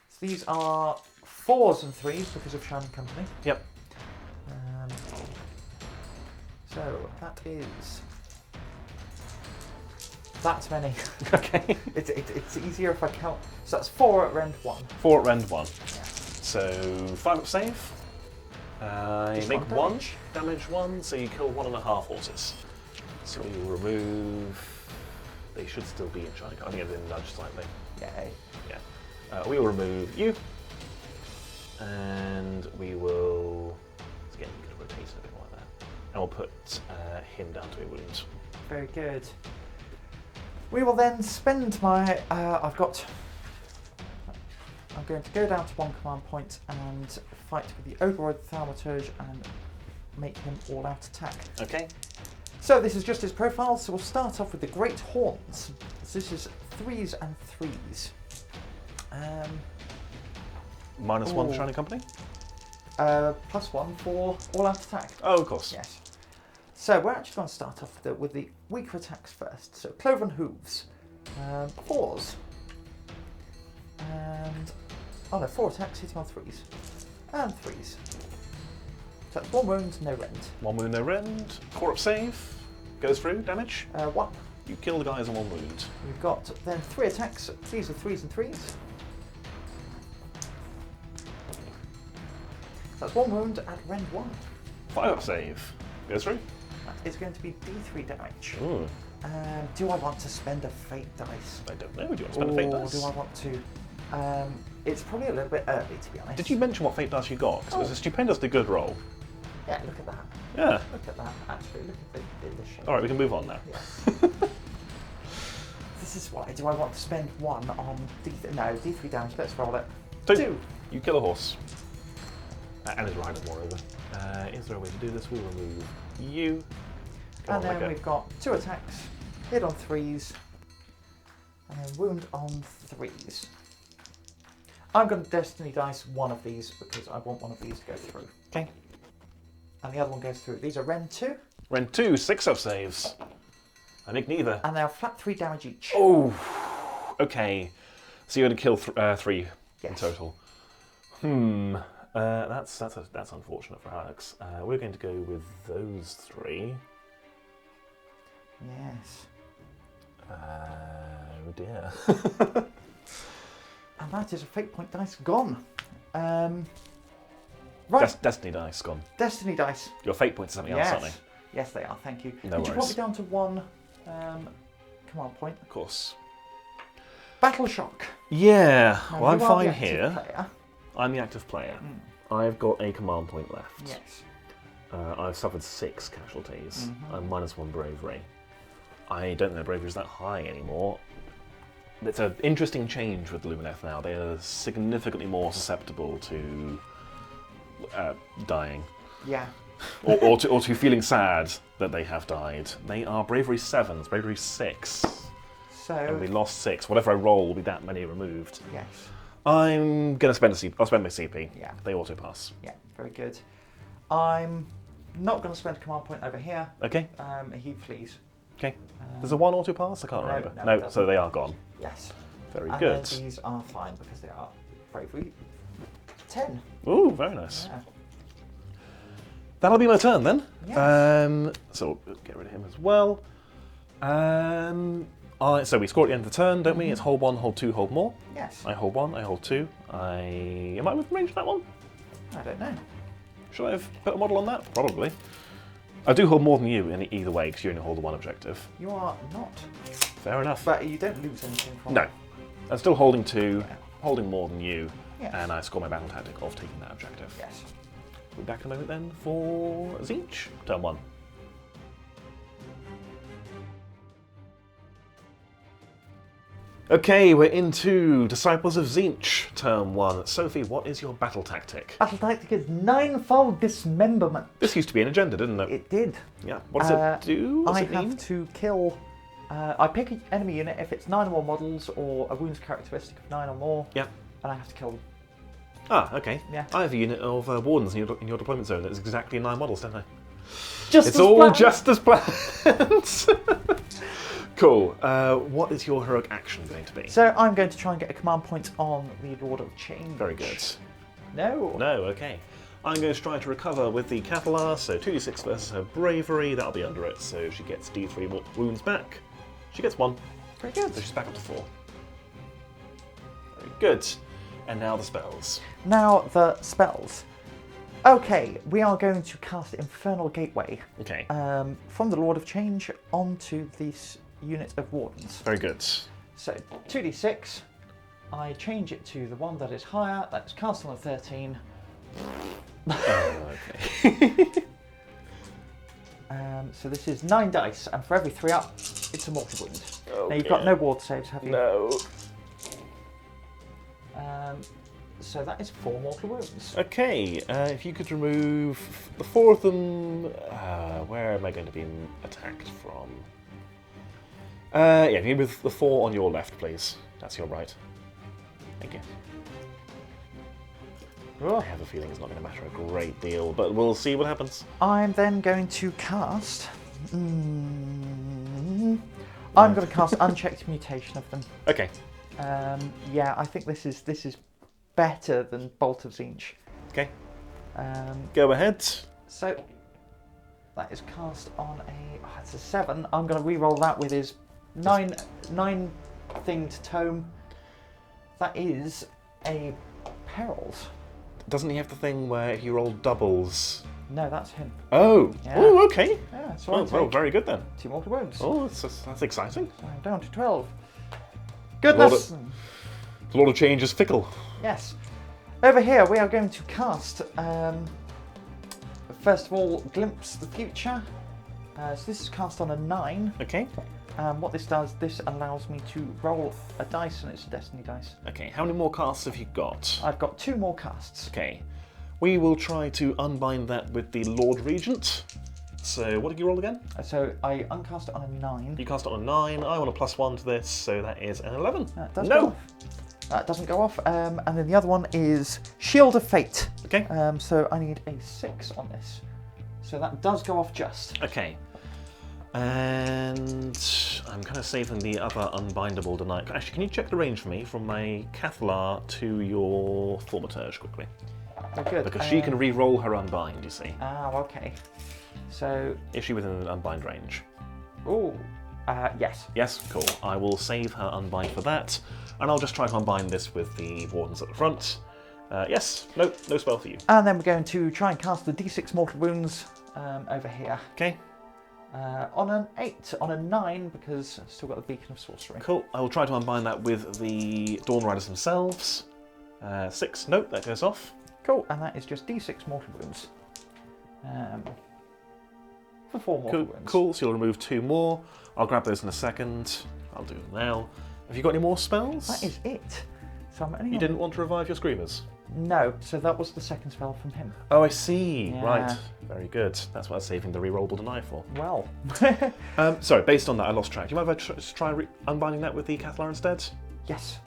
Speaker 1: So these are 4s and 3s because of Shining Company.
Speaker 2: Yep.
Speaker 1: So that is. That's many.
Speaker 2: Okay.
Speaker 1: It's easier if I count. So that's 4 at rend 1.
Speaker 2: 4 at rend 1.
Speaker 1: Yeah.
Speaker 2: So 5 up save. You make 1 damage 1, so you kill 1.5 horses. So we will remove. They should still be in Shining Company. I think they've been nudged slightly.
Speaker 1: Yay.
Speaker 2: Yeah. We will remove you, and we will. Again, you could rotate it a bit more like that, and we'll put him down to a wound.
Speaker 1: Very good. We will then spend my. I'm going to go down to 1 command point and fight with the Override Thaumaturge and make him all-out attack.
Speaker 2: Okay.
Speaker 1: So this is just his profile. So we'll start off with the Great Horns. So this is 3s and 3s.
Speaker 2: -1 for Shining Company?
Speaker 1: +1 for all-out attack.
Speaker 2: Oh, of course.
Speaker 1: Yes. So we're actually going to start off with the weaker attacks first. So Cloven Hooves, 4s, and 4 attacks hitting on 3s, and 3s. So that's 1 wound, no rend.
Speaker 2: 1 wound, no rend. Core up save. Goes through. Damage.
Speaker 1: 1.
Speaker 2: You kill the guys on 1 wound.
Speaker 1: We've got then 3 attacks. These are 3s and 3s. So that's 1 wound and rend 1.
Speaker 2: 5 up save. Goes through.
Speaker 1: That is going to be D3 damage.
Speaker 2: Ooh.
Speaker 1: Do I want to spend a fate dice?
Speaker 2: I don't know. Do you want to spend a fate dice?
Speaker 1: Or do I want to? It's probably a little bit early, to be honest.
Speaker 2: Did you mention what fate dice you got? Because it was a stupendously good roll.
Speaker 1: Yeah, look at that.
Speaker 2: Yeah.
Speaker 1: Look at that, actually. Look at the shape.
Speaker 2: All right, we can move on now.
Speaker 1: Yes. This is why. Do I want to spend 1 on D3? No, D3 damage. Let's roll it. 2.
Speaker 2: You kill a horse. And his rider, moreover. Is there a way to do this? We'll remove you. Come
Speaker 1: And
Speaker 2: on,
Speaker 1: then we've got 2 attacks. Hit on 3s. And then wound on 3s. I'm going to Destiny Dice 1 of these because I want 1 of these to go through.
Speaker 2: Okay.
Speaker 1: And the other one goes through. These are Rend 2.
Speaker 2: Rend 2, 6 up saves. I think neither.
Speaker 1: And they are flat 3 damage each.
Speaker 2: Oh, okay. So you're going to kill 3 in
Speaker 1: Yes.
Speaker 2: total. That's unfortunate for Alex. We're going to go with those 3.
Speaker 1: Yes.
Speaker 2: Oh dear.
Speaker 1: And that is a fate point dice gone. Right.
Speaker 2: Destiny dice gone.
Speaker 1: Destiny dice.
Speaker 2: Your fate points are something else, aren't they?
Speaker 1: Yes, they are. Thank you.
Speaker 2: No
Speaker 1: Could you pop
Speaker 2: worries.
Speaker 1: me down to 1 command point?
Speaker 2: Of course.
Speaker 1: Battle Shock.
Speaker 2: Yeah.
Speaker 1: Now,
Speaker 2: Well, I'm
Speaker 1: you are the
Speaker 2: fine
Speaker 1: active
Speaker 2: here.
Speaker 1: player.
Speaker 2: I'm the active player. I've got a command point left.
Speaker 1: Yes.
Speaker 2: I've suffered 6 casualties.
Speaker 1: Mm-hmm.
Speaker 2: I'm -1 bravery. I don't think their bravery is that high anymore. It's an interesting change with Lumineth now. They are significantly more susceptible to dying.
Speaker 1: Yeah.
Speaker 2: or to feeling sad that they have died. They are bravery 7s, bravery 6.
Speaker 1: So.
Speaker 2: And we lost 6. Whatever I roll will be that many removed.
Speaker 1: Yes.
Speaker 2: I'm going to spend a CP. I'll spend my CP.
Speaker 1: Yeah.
Speaker 2: They auto pass.
Speaker 1: Yeah. Very good. I'm not going to spend a command point over here.
Speaker 2: Okay.
Speaker 1: He flees.
Speaker 2: Okay. There's a 1 auto pass? I can't
Speaker 1: no,
Speaker 2: remember.
Speaker 1: no, it
Speaker 2: No, so
Speaker 1: doesn't.
Speaker 2: they are gone.
Speaker 1: Yes.
Speaker 2: Very
Speaker 1: And
Speaker 2: good.
Speaker 1: then these are fine because they are bravery 10.
Speaker 2: Ooh, very nice.
Speaker 1: Yeah.
Speaker 2: That'll be my turn then.
Speaker 1: Yes.
Speaker 2: So we'll get rid of him as well. So we score at the end of the turn, don't we? It's hold 1, hold 2, hold more.
Speaker 1: Yes.
Speaker 2: I hold 1, I hold 2. Am I within range of that one?
Speaker 1: I don't know.
Speaker 2: Should I have put a model on that? Probably. I do hold more than you in either way because you only hold the 1 objective.
Speaker 1: You are not.
Speaker 2: Fair enough.
Speaker 1: But you don't lose anything from
Speaker 2: No.
Speaker 1: it.
Speaker 2: I'm still holding 2, holding more than you,
Speaker 1: Yes.
Speaker 2: and I score my battle tactic of taking that objective.
Speaker 1: Yes.
Speaker 2: We'll be back in a moment then for Tzeentch, turn 1. Okay, we're into Disciples of Tzeentch, turn 1. Sophie, what is your battle tactic?
Speaker 1: Battle tactic is 9-fold dismemberment.
Speaker 2: This used to be an agenda, didn't it?
Speaker 1: It did.
Speaker 2: Yeah. What does it do? What's
Speaker 1: I
Speaker 2: it mean?
Speaker 1: have to kill. I pick an enemy unit if it's 9 or more models or a wounds characteristic of 9 or more.
Speaker 2: Yeah.
Speaker 1: And I have to kill them.
Speaker 2: Ah, okay.
Speaker 1: Yeah.
Speaker 2: I have a unit of wardens in your deployment zone that's exactly 9 models, don't I?
Speaker 1: Just
Speaker 2: It's
Speaker 1: as
Speaker 2: all
Speaker 1: planned.
Speaker 2: just as planned. Cool. What is your heroic action going to be?
Speaker 1: So I'm going to try and get a command point on the Lord of Change.
Speaker 2: Very good.
Speaker 1: No.
Speaker 2: No, okay. I'm going to try to recover with the Catalar, so 2d6 versus her bravery, that'll be under it, so she gets d3 wounds back. She gets 1,
Speaker 1: Very good.
Speaker 2: so she's back up to 4. Very good. And now the spells.
Speaker 1: Now the spells. Okay, we are going to cast Infernal Gateway
Speaker 2: Okay,
Speaker 1: from the Lord of Change onto this unit of Wardens.
Speaker 2: very good.
Speaker 1: So 2d6, I change it to the one that is higher, that's cast on a 13.
Speaker 2: Oh, okay.
Speaker 1: So this is 9 dice, and for every 3 up, it's a mortal wound. Now you've got no ward saves, have you?
Speaker 2: No.
Speaker 1: So that is 4 mortal wounds.
Speaker 2: Okay, if you could remove the 4 of them, where am I going to be attacked from? Yeah, if you remove the 4 on your left, please. That's your right. Thank you.
Speaker 1: Oh.
Speaker 2: I have a feeling it's not going to matter a great deal, but we'll see what happens.
Speaker 1: I'm then going to cast... I'm going to cast Unchecked Mutation of them.
Speaker 2: Okay.
Speaker 1: Yeah, I think this is better than Bolt of Tzeentch.
Speaker 2: Okay. Go ahead.
Speaker 1: So that is cast on a... Oh, it's a 7. I'm going to re-roll that with his 9 thinged tome. That is a Perils.
Speaker 2: Doesn't he have the thing where if you roll doubles?
Speaker 1: No, that's him.
Speaker 2: Oh.
Speaker 1: Yeah.
Speaker 2: Oh, okay.
Speaker 1: Yeah, so
Speaker 2: Well, very good then.
Speaker 1: 2 mortal wounds.
Speaker 2: Oh, that's exciting.
Speaker 1: So I'm down to 12. Goodness!
Speaker 2: A lot of change is fickle.
Speaker 1: Yes. Over here we are going to cast, first of all, Glimpse the Future. So this is cast on a 9.
Speaker 2: Okay.
Speaker 1: What this does, this allows me to roll a dice, and it's a destiny dice.
Speaker 2: Okay, how many more casts have you got?
Speaker 1: I've got 2 more casts.
Speaker 2: Okay. We will try to unbind that with the Lord Regent. So what did you roll again?
Speaker 1: So I uncast it on a 9.
Speaker 2: You cast it on a 9. I want a +1 to this, so that is an 11.
Speaker 1: That does go off. That doesn't go off. And then the other one is Shield of Fate.
Speaker 2: Okay.
Speaker 1: So I need a 6 on this. So that does go off just.
Speaker 2: Okay. And I'm kind of saving the other unbindable tonight. Actually, can you check the range for me from my Cathlar to your Thaumaturge quickly?
Speaker 1: Oh, good.
Speaker 2: Because she can re-roll her unbind, you see.
Speaker 1: Oh, okay. So...
Speaker 2: Is she within an unbind range?
Speaker 1: Oh, yes.
Speaker 2: Yes, cool. I will save her unbind for that. And I'll just try to unbind this with the Wardens at the front. Yes, no spell for you.
Speaker 1: And then we're going to try and cast the D6 Mortal Wounds over here.
Speaker 2: Okay.
Speaker 1: On an 8, on a 9, because I've still got the Beacon of Sorcery.
Speaker 2: Cool. I will try to unbind that with the Dawn Riders themselves. 6, nope, that goes off.
Speaker 1: Cool, and that is just D6 Mortal Wounds. For 4 mortal wounds.
Speaker 2: Cool, so you'll remove 2 more. I'll grab those in a second. I'll do them now. Have you got any more spells?
Speaker 1: That is it. So I'm only
Speaker 2: You didn't want to revive your Screamers?
Speaker 1: No, so that was the second spell from him.
Speaker 2: Oh, I see.
Speaker 1: Yeah.
Speaker 2: Right. Very good. That's what I was saving the rerollable deny for.
Speaker 1: Well.
Speaker 2: Sorry, based on that, I lost track. Do you mind if I try unbinding that with the Cathlar instead?
Speaker 1: Yes.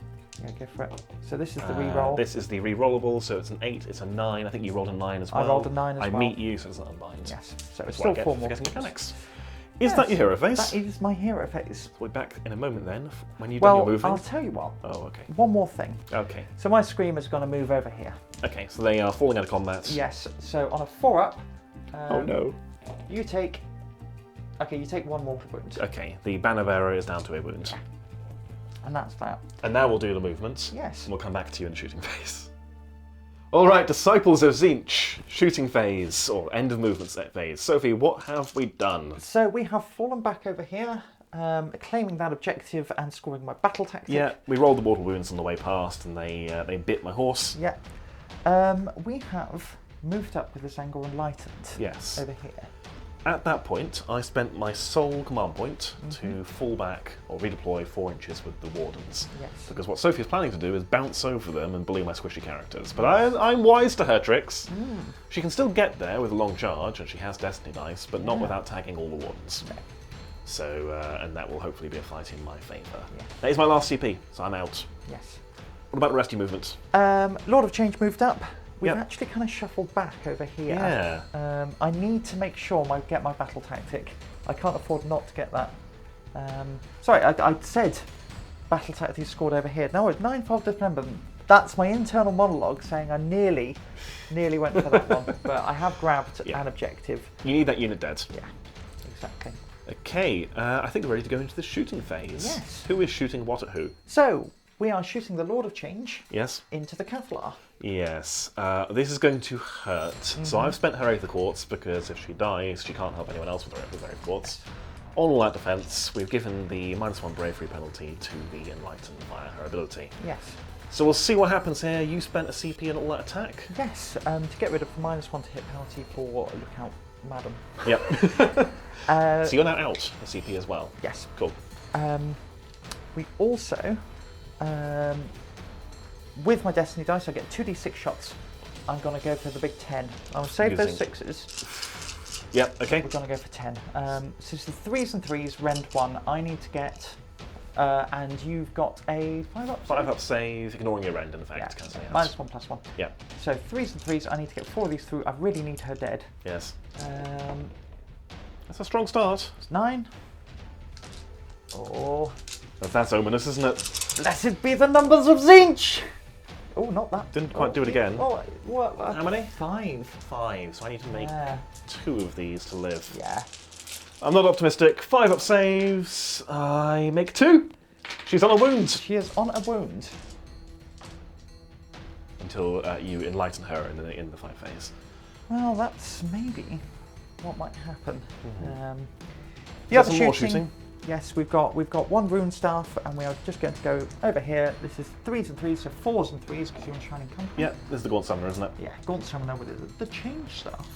Speaker 1: Yeah, go for it. So this is the reroll.
Speaker 2: This is the rerollable, so it's an 8, it's a 9. I think you rolled a 9 as well.
Speaker 1: I rolled a 9 as well.
Speaker 2: I meet you, so it's not unbind.
Speaker 1: Yes. So
Speaker 2: That's
Speaker 1: it's
Speaker 2: what I
Speaker 1: still
Speaker 2: get
Speaker 1: 4
Speaker 2: for
Speaker 1: more.
Speaker 2: forgetting mechanics. Is that your hero phase?
Speaker 1: That is my hero phase.
Speaker 2: We'll be back in a moment then, when you've done your moving.
Speaker 1: I'll tell you what.
Speaker 2: Oh, okay.
Speaker 1: One more thing.
Speaker 2: Okay.
Speaker 1: So my Screamer's going to move over here.
Speaker 2: Okay, so they are falling out of combat.
Speaker 1: Yes. So on a 4 up.
Speaker 2: Oh no.
Speaker 1: You take. Okay, you take 1 mortal wound.
Speaker 2: Okay, the banner bearer is down to a wound.
Speaker 1: And that's that.
Speaker 2: And now we'll do the movements.
Speaker 1: Yes.
Speaker 2: And we'll come back to you in the shooting phase. Alright, Disciples of Tzeentch, shooting phase, or end of movement set phase. Sophie, what have we done?
Speaker 1: So we have fallen back over here, claiming that objective and scoring my battle tactic.
Speaker 2: Yeah, we rolled the mortal wounds on the way past and they bit my horse.
Speaker 1: Yeah. We have moved up with this angle enlightened.
Speaker 2: Yes.
Speaker 1: Over here.
Speaker 2: At that point, I spent my sole command point to fall back or redeploy 4 inches with the Wardens.
Speaker 1: Yes.
Speaker 2: Because what Sophie is planning to do is bounce over them and bully my squishy characters. But I'm wise to her tricks. She can still get there with a long charge, and she has Destiny dice, but not without tagging all the Wardens.
Speaker 1: No.
Speaker 2: So, and that will hopefully be a fight in my favour.
Speaker 1: Yeah.
Speaker 2: That is my last CP, so I'm out.
Speaker 1: Yes.
Speaker 2: What about the rest of your movements?
Speaker 1: Lord of Change moved up. We've
Speaker 2: Yep.
Speaker 1: actually kind of shuffled back over here.
Speaker 2: Yeah.
Speaker 1: I need to make sure I get my battle tactic. I can't afford not to get that. Sorry, I said battle tactic scored over here. No, it's 9-fold dismemberment. That's my internal monologue saying I nearly went for that one, but I have grabbed an objective.
Speaker 2: You need that unit dead.
Speaker 1: Yeah, exactly.
Speaker 2: Okay, I think we're ready to go into the shooting phase.
Speaker 1: Yes.
Speaker 2: Who is shooting what at who?
Speaker 1: So, we are shooting the Lord of Change
Speaker 2: Yes.
Speaker 1: into the Cathlar.
Speaker 2: Yes. This is going to hurt. So I've spent her Aether Quartz because if she dies, she can't help anyone else with her Aether Quartz. On all that defense, we've given the -1 bravery penalty to the Enlightened via her ability.
Speaker 1: Yes.
Speaker 2: So we'll see what happens here. You spent a CP and all that attack?
Speaker 1: Yes, to get rid of the -1 to hit penalty for Lookout madam.
Speaker 2: Yep. So you're now out of CP as well.
Speaker 1: Yes.
Speaker 2: Cool.
Speaker 1: We also, with my Destiny dice, I get 2d6 shots. I'm going to go for the big 10. I'll save those 6s.
Speaker 2: Yep, okay.
Speaker 1: We're going to go for 10. So it's the 3s and 3s, rend 1. I need to get, and you've got a 5-up?
Speaker 2: 5-up save, ignoring your rend in effect.
Speaker 1: Yeah,
Speaker 2: Yes.
Speaker 1: -1/+1.
Speaker 2: Yeah.
Speaker 1: So 3s and 3s, I need to get 4 of these through. I really need her dead.
Speaker 2: Yes.
Speaker 1: That's
Speaker 2: a strong start.
Speaker 1: It's 9. Oh.
Speaker 2: That's ominous, isn't it?
Speaker 1: Blessed be the numbers of Tzeentch! Oh, not that.
Speaker 2: Didn't quite do it again.
Speaker 1: Oh, what?
Speaker 2: How many?
Speaker 1: 5.
Speaker 2: 5, so I need to make 2 of these to live.
Speaker 1: Yeah.
Speaker 2: I'm not optimistic. 5-up saves. I make 2. She's on a wound.
Speaker 1: She is on a wound.
Speaker 2: Until you enlighten her in the fight phase.
Speaker 1: Well, that's maybe what might happen.
Speaker 2: The other more shooting.
Speaker 1: Yes, we've got 1 rune staff, and we are just going to go over here. This is 3s and 3s, so 4s and 3s because you're on Shining Company.
Speaker 2: Yeah, this is the Gaunt Summoner, isn't it?
Speaker 1: Yeah, Gaunt Summoner with the change staff.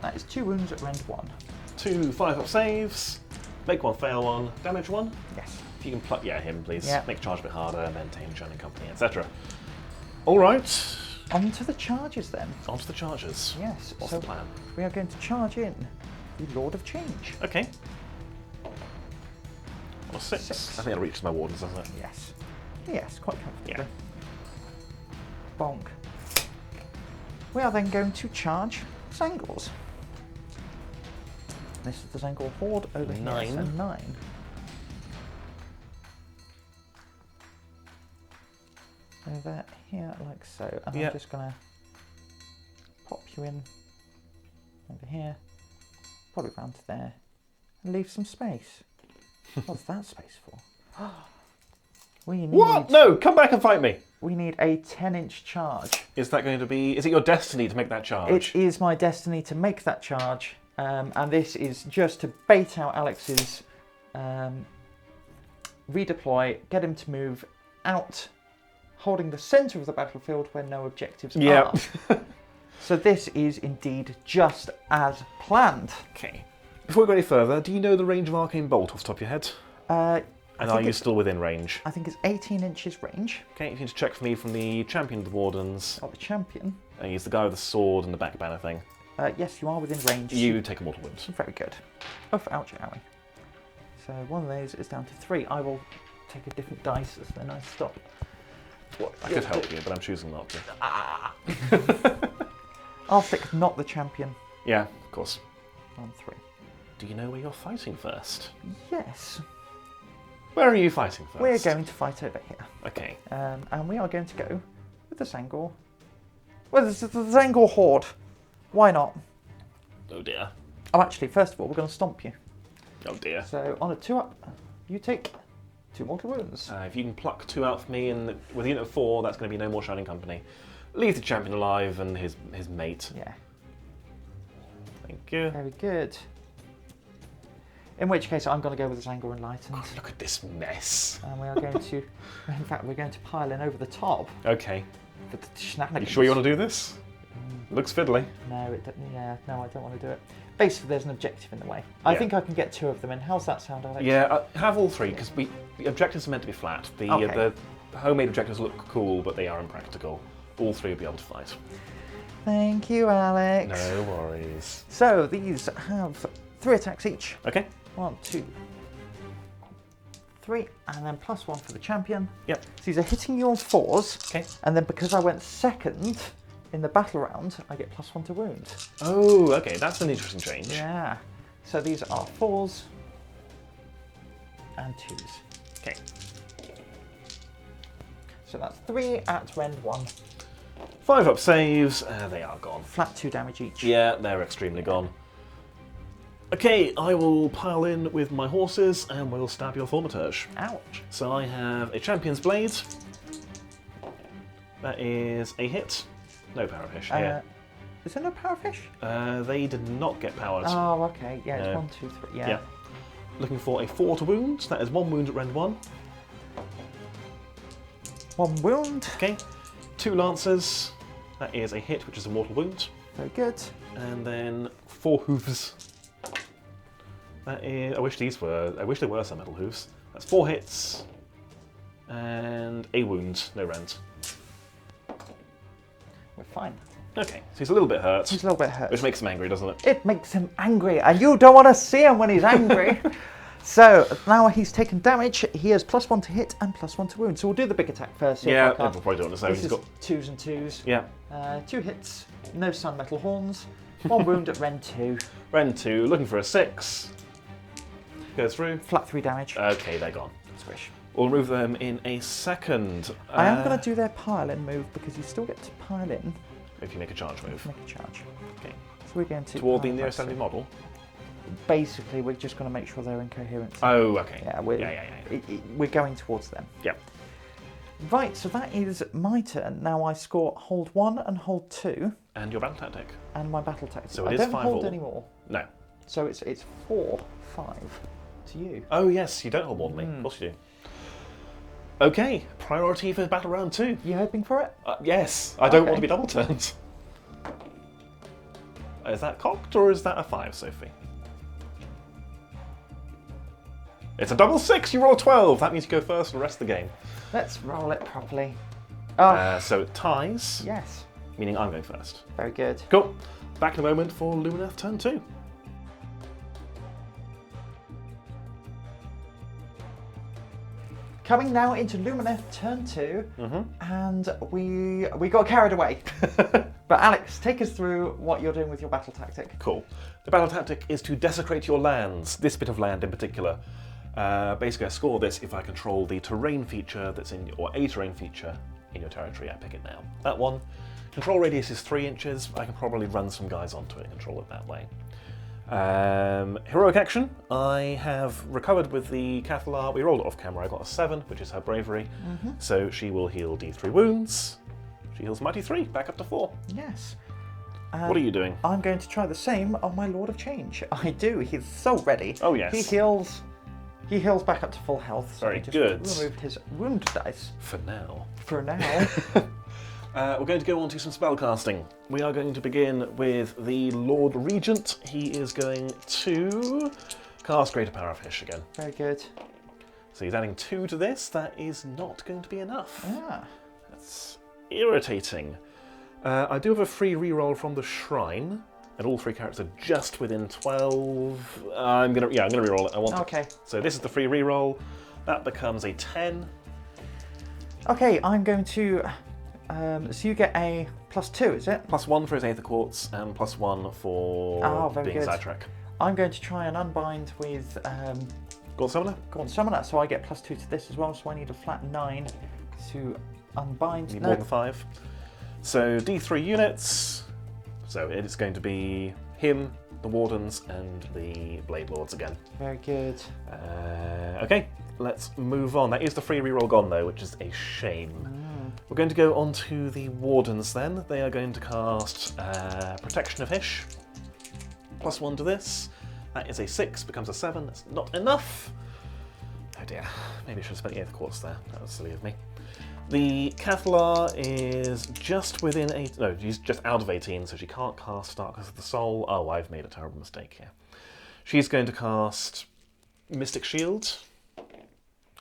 Speaker 1: That is 2 wounds at rend 1.
Speaker 2: 2 5-up saves. Make 1, fail 1, damage 1.
Speaker 1: Yes.
Speaker 2: If you can pluck, him, please.
Speaker 1: Yeah.
Speaker 2: Make charge a bit harder, maintain Shining Company, etc. All right.
Speaker 1: On to the charges then.
Speaker 2: On to the charges.
Speaker 1: Yes.
Speaker 2: What's
Speaker 1: so
Speaker 2: the plan?
Speaker 1: We are going to charge in the Lord of Change.
Speaker 2: Okay. On a 6. I think that reaches my wardens, doesn't it?
Speaker 1: Yes. Yes, quite comfortably.
Speaker 2: Yeah.
Speaker 1: Bonk. We are then going to charge Zangors. This is the Zangor Horde over
Speaker 2: 9.
Speaker 1: here, so 9. Over here, like so. And I'm just going to pop you in over here, probably round to there, and leave some space. What's that space for? We need,
Speaker 2: what? No, come back and fight me.
Speaker 1: We need a 10-inch charge.
Speaker 2: Is that going to be... Is it your destiny to make that charge?
Speaker 1: It is my destiny to make that charge. And this is just to bait out Alex's redeploy, get him to move out, holding the centre of the battlefield where no objectives are. So this is indeed just as planned.
Speaker 2: Okay. Before we go any further, do you know the range of Arcane Bolt off the top of your head? And are you still within range?
Speaker 1: I think it's 18 inches range.
Speaker 2: Okay, you can just check for me from the Champion of the Wardens.
Speaker 1: Oh, the champion.
Speaker 2: He's the guy with the sword and the back banner thing.
Speaker 1: Yes, you are within range.
Speaker 2: You take a mortal wound.
Speaker 1: Very good. Oof, ouch, owie. So one of those is down to 3. I will take a different dice as a nice stop.
Speaker 2: I could help you, but I'm choosing not to.
Speaker 1: I'll stick not the champion.
Speaker 2: Yeah, of course.
Speaker 1: On 3.
Speaker 2: Do you know where you're fighting first?
Speaker 1: Yes.
Speaker 2: Where are you fighting first?
Speaker 1: We're going to fight over here.
Speaker 2: Okay.
Speaker 1: And we are going to go with the Zangor. Well, this is the Zangor Horde. Why not?
Speaker 2: Oh dear.
Speaker 1: Oh, actually, first of all, we're going to stomp you.
Speaker 2: Oh dear.
Speaker 1: So on a 2-up, you take 2 mortal wounds.
Speaker 2: If you can pluck 2 out for me, and with a unit of 4, that's going to be no more Shining Company. Leave the champion alive and his mate.
Speaker 1: Yeah.
Speaker 2: Thank you.
Speaker 1: Very good. In which case, I'm going to go with the Zangor Enlightened.
Speaker 2: Oh, look at this mess.
Speaker 1: And we are going to, in fact, we're going to pile in over the top.
Speaker 2: Okay.
Speaker 1: For the shenanigans.
Speaker 2: You sure you want to do this? Looks fiddly.
Speaker 1: No, it doesn't. Yeah, no, I don't want to do it. Basically, there's an objective in the way. I think I can get 2 of them in. How's that sound, Alex?
Speaker 2: Yeah, have all 3, because the objectives are meant to be flat. The homemade objectives look cool, but they are impractical. All 3 will be able to fight.
Speaker 1: Thank you, Alex.
Speaker 2: No worries.
Speaker 1: So these have 3 attacks each.
Speaker 2: Okay.
Speaker 1: 1, 2, 3, and then +1 for the champion.
Speaker 2: Yep.
Speaker 1: So these are hitting you on 4s.
Speaker 2: Okay.
Speaker 1: And then because I went second in the battle round, I get +1 to wound.
Speaker 2: Oh, okay. That's an interesting change.
Speaker 1: Yeah. So these are 4s and 2s.
Speaker 2: Okay.
Speaker 1: So that's 3 at rend 1.
Speaker 2: 5-up saves. They are gone.
Speaker 1: Flat 2 damage each.
Speaker 2: Yeah, they're extremely gone. Okay, I will pile in with my horses and we'll stab your thaumaturge.
Speaker 1: Ouch.
Speaker 2: So I have a Champion's Blade. That is a hit. No Parafish here.
Speaker 1: Is there no parafish?
Speaker 2: They did not get powered.
Speaker 1: Oh, okay. Yeah, it's
Speaker 2: No.
Speaker 1: 1, 2, 3. Yeah.
Speaker 2: Yeah. Looking for a 4 to wound. That is 1 wound at rend 1.
Speaker 1: 1 wound.
Speaker 2: Okay. 2 Lancers. That is a hit, which is a mortal wound.
Speaker 1: Very good.
Speaker 2: and then 4 hooves. That is, I wish there were some metal hooves. That's 4 hits and a wound, no rend.
Speaker 1: We're fine.
Speaker 2: Okay, so he's a little bit hurt.
Speaker 1: He's a little bit hurt.
Speaker 2: Which makes him angry, doesn't it?
Speaker 1: It makes him angry, and you don't want to see him when he's angry. So now he's taken damage. He has +1 to hit and +1 to wound. So we'll do the big attack first.
Speaker 2: Yeah, we'll probably do it on his own.
Speaker 1: This
Speaker 2: He's
Speaker 1: is
Speaker 2: got
Speaker 1: 2s and 2s.
Speaker 2: Yeah.
Speaker 1: 2 hits, no sun metal horns, 1 wound at Rend 2.
Speaker 2: Rend 2, looking for a 6. Goes through.
Speaker 1: Flat 3 damage.
Speaker 2: Okay, they're gone.
Speaker 1: Squish.
Speaker 2: We'll remove them in a second.
Speaker 1: I am going to do their pile-in move because you still get to pile in.
Speaker 2: If you make a charge move.
Speaker 1: Make a charge.
Speaker 2: Okay.
Speaker 1: So we're going to...
Speaker 2: Toward the nearest enemy model?
Speaker 1: Basically, we're just going to make sure they're in coherence.
Speaker 2: Oh, okay.
Speaker 1: Yeah, we're going towards them.
Speaker 2: Yeah.
Speaker 1: Right, so that is my turn. Now I score hold 1 and hold 2.
Speaker 2: And your battle tactic.
Speaker 1: And my battle tactic.
Speaker 2: So it
Speaker 1: I
Speaker 2: is
Speaker 1: don't
Speaker 2: 5
Speaker 1: hold
Speaker 2: all.
Speaker 1: anymore.
Speaker 2: No.
Speaker 1: So it's 4, 5 to you.
Speaker 2: Oh yes, you don't hold more than me. Of course you do. Okay, priority for battle round 2.
Speaker 1: You hoping for it?
Speaker 2: Yes, I don't want to be double turned. Is that cocked or is that a 5, Sophie? It's a double 6, you roll a 12. That means you go first for the rest of the game.
Speaker 1: Let's roll it properly.
Speaker 2: So it ties.
Speaker 1: Yes.
Speaker 2: Meaning I'm going first.
Speaker 1: Very good.
Speaker 2: Cool. Back in a moment for Lumineth turn 2.
Speaker 1: Coming now into Lumineth turn 2, and we got carried away. But Alex, take us through what you're doing with your battle tactic.
Speaker 2: Cool. The battle tactic is to desecrate your lands, this bit of land in particular. Basically, I score this if I control the terrain feature that's in, or a terrain feature in your territory. I pick it now. That one. Control radius is 3 inches. I can probably run some guys onto it and control it that way. Heroic action. I have recovered with the Cathalar. We rolled it off camera. I got a 7, which is her bravery. So she will heal D3 wounds. She heals Mighty 3, back up to 4.
Speaker 1: Yes.
Speaker 2: What are you doing?
Speaker 1: I'm going to try the same on my Lord of Change. I do. He's so ready.
Speaker 2: Oh yes.
Speaker 1: He heals back up to full health. So
Speaker 2: Very
Speaker 1: I just
Speaker 2: good.
Speaker 1: removed his wound dice.
Speaker 2: For now.
Speaker 1: For now.
Speaker 2: We're going to go on to some spellcasting. We are going to begin with the Lord Regent. He is going to cast Greater Power of Hish again.
Speaker 1: Very good.
Speaker 2: So he's adding 2 to this. That is not going to be enough.
Speaker 1: Ah.
Speaker 2: That's irritating. I do have a free reroll from the Shrine, and all 3 characters are just within 12. I'm gonna reroll it. I want
Speaker 1: Okay.
Speaker 2: it. So this is the free reroll. That becomes a 10.
Speaker 1: Okay, I'm going to. So you get a +2, is it?
Speaker 2: +1 for his Aether Quartz, and +1 for
Speaker 1: very
Speaker 2: being
Speaker 1: good.
Speaker 2: sidetrack.
Speaker 1: I'm going to try and unbind with
Speaker 2: Gaunt Summoner?
Speaker 1: Gaunt Summoner, so I get +2 to this as well, so I need a flat 9 to unbind.
Speaker 2: Need more than 5. So D3 units. So it is going to be him, the Wardens, and the Blade Lords again.
Speaker 1: Very good.
Speaker 2: Okay, let's move on. That is the free reroll gone though, which is a shame. We're going to go on to the Wardens then. They are going to cast Protection of Hish. +1 to this. That is a 6, becomes a 7. That's not enough. Oh dear, maybe I should have spent the Aether Quartz there. That was silly of me. The Cathalar is just within 8. No, she's just out of 18, so she can't cast Darkness of the Soul. Oh, I've made a terrible mistake here. She's going to cast Mystic Shield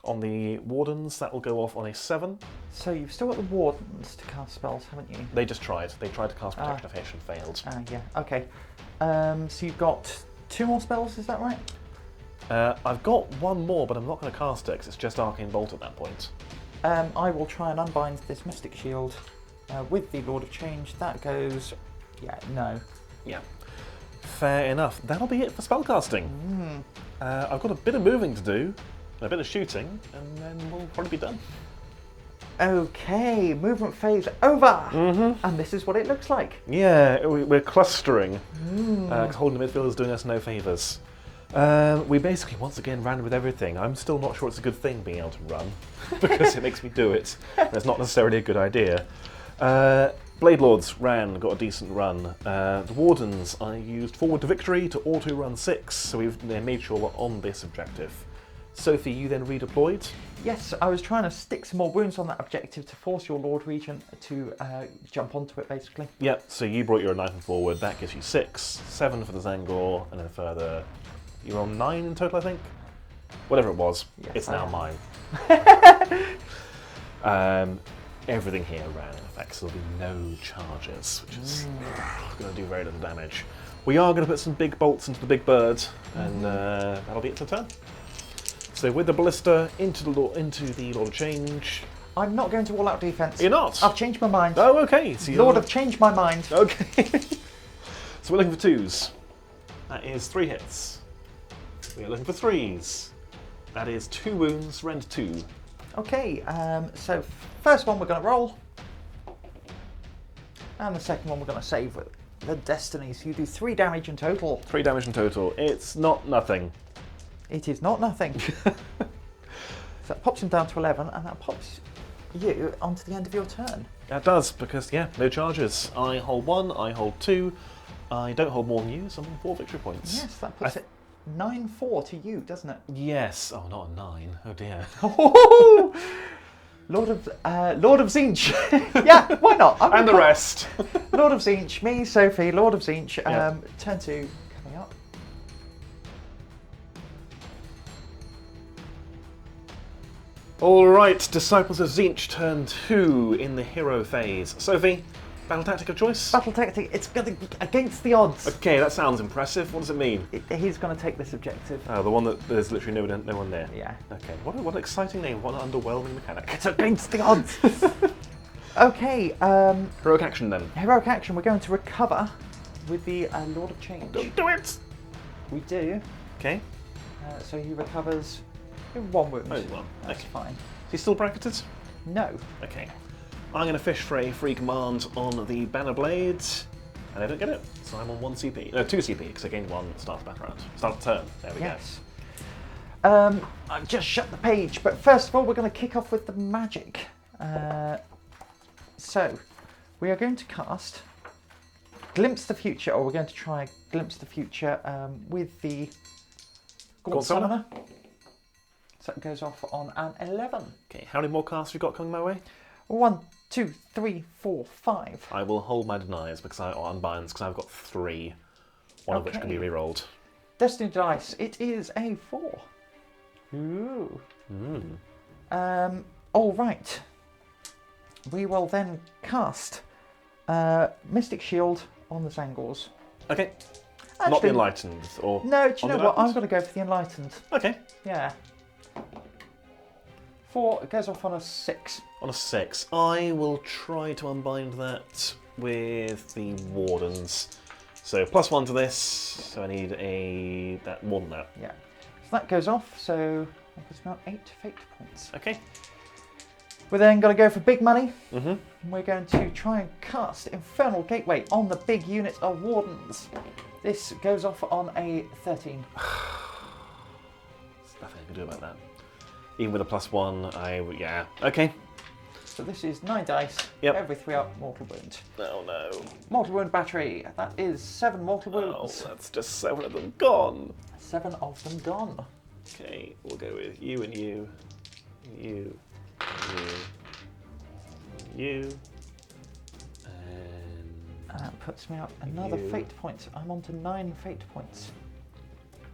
Speaker 2: on the Wardens. That will go off on a 7.
Speaker 1: So you've still got the Wardens to cast spells, haven't you?
Speaker 2: They just tried. They tried to cast Protection of Hish and failed.
Speaker 1: Yeah, okay. So you've got 2 more spells, is that right?
Speaker 2: I've got 1 more, but I'm not going to cast it because it's just Arcane Bolt at that point.
Speaker 1: I will try and unbind this Mystic Shield with the Lord of Change. That goes... yeah, no.
Speaker 2: Yeah. Fair enough. That'll be it for spellcasting. I've got a bit of moving to do, and a bit of shooting, and then we'll probably be done.
Speaker 1: Okay, movement phase over! And this is what it looks like.
Speaker 2: Yeah, we're clustering. Because holding the midfield is doing us no favours. We basically once again ran with everything. I'm still not sure it's a good thing being able to run, because it makes me do it. It's not necessarily a good idea. Blade Lords ran, got a decent run. The Wardens, I used Forward to Victory to auto-run 6, so they made sure we're on this objective. Sophie, you then redeployed.
Speaker 1: Yes, I was trying to stick some more wounds on that objective to force your Lord Regent to jump onto it, basically.
Speaker 2: Yep, so you brought your knife forward. That gives you 6, 7 for the Zangor, and then further... You're on 9 in total, I think? Whatever it was,
Speaker 1: Yes,
Speaker 2: it's now mine. Everything here ran in effect, so there'll be no charges, which is going to do very little damage. We are going to put some big bolts into the big bird, and that'll be it for the turn. So with the ballista into the Lord of Change.
Speaker 1: I'm not going to all-out defense.
Speaker 2: You're not?
Speaker 1: I've changed my mind.
Speaker 2: Oh, okay. So
Speaker 1: Lord, I've changed my mind.
Speaker 2: Okay. So we're looking for 2s. That is 3 hits. We're looking for 3s. That is 2 wounds, rend 2.
Speaker 1: Okay, so first one we're going to roll. And the second one we're going to save with the Destiny. So you do 3 damage in total.
Speaker 2: 3 damage in total. It's not nothing.
Speaker 1: It is not nothing. So that pops him down to 11, and that pops you onto the end of your turn.
Speaker 2: That does, because, yeah, no charges. I hold 1, I hold 2. I don't hold more than you, so I'm on 4 victory points.
Speaker 1: Yes, that puts it 9-4 to you, doesn't it?
Speaker 2: Yes. Oh, not a 9. Oh, dear.
Speaker 1: Lord of Tzeentch. Yeah, why not?
Speaker 2: And the rest.
Speaker 1: Lord of Tzeentch, me, Sophie, Lord of Tzeentch.
Speaker 2: Yeah.
Speaker 1: Turn 2 coming up.
Speaker 2: All right, Disciples of Tzeentch turn 2 in the hero phase. Sophie, battle tactic of choice?
Speaker 1: Battle tactic, it's going to be against the odds.
Speaker 2: Okay, that sounds impressive. What does it mean?
Speaker 1: He's going to take this objective.
Speaker 2: Oh, the one that there's literally no one there.
Speaker 1: Yeah.
Speaker 2: Okay, what an exciting name, what an underwhelming mechanic.
Speaker 1: It's against the odds. Okay.
Speaker 2: Heroic action then.
Speaker 1: Heroic action, we're going to recover with the Lord of Change.
Speaker 2: Don't do it!
Speaker 1: We do.
Speaker 2: Okay.
Speaker 1: So he recovers 1 wound.
Speaker 2: Oh, well,
Speaker 1: That's
Speaker 2: okay.
Speaker 1: fine.
Speaker 2: Is he still bracketed?
Speaker 1: No.
Speaker 2: Okay. I'm going to fish for a free command on the banner blades, and I don't get it, so I'm on 1 CP. No, 2 CP, because I gained 1 at the start of the battle round. Start of the turn. There we
Speaker 1: Yes. I've just shut the page, but first of all, we're going to kick off with the magic. So, we are going to cast Glimpse the Future, or we're going to try Glimpse the Future with the Gaunt Summoner. So it goes off on an 11.
Speaker 2: Okay, how many more casts have you got coming my way?
Speaker 1: 1, 2, 3, 4, 5.
Speaker 2: I will hold my denies or unbinds because I've got 3, one of which can be re-rolled.
Speaker 1: Destiny dice. It is a 4. Ooh. All right. We will then cast Mystic Shield on the Zangors.
Speaker 2: Okay.
Speaker 1: Actually,
Speaker 2: not the Enlightened, or
Speaker 1: no. Do you know what?
Speaker 2: Enlightened?
Speaker 1: I'm going to go for the Enlightened.
Speaker 2: Okay.
Speaker 1: Yeah. 4. It goes off on a 6.
Speaker 2: On a 6, I will try to unbind that with the Wardens. So +1 to this. So I need more than that.
Speaker 1: Yeah. So that goes off. So it's now 8 fate points.
Speaker 2: Okay.
Speaker 1: We're then going to go for big money.
Speaker 2: Mm-hmm.
Speaker 1: And we're going to try and cast Infernal Gateway on the big unit of Wardens. This goes off on a 13.
Speaker 2: There's nothing I can do about that. Even with a +1, yeah. Okay.
Speaker 1: So this is 9 dice.
Speaker 2: Yep.
Speaker 1: Every 3 up, mortal wound.
Speaker 2: Oh no.
Speaker 1: Mortal wound battery. That is 7 mortal wounds.
Speaker 2: Oh, that's just 7 of them gone.
Speaker 1: 7 of them gone.
Speaker 2: Okay, we'll go with you and you, you, and you, you,
Speaker 1: And that puts me up another
Speaker 2: you.
Speaker 1: fate point. I'm on to 9 fate points.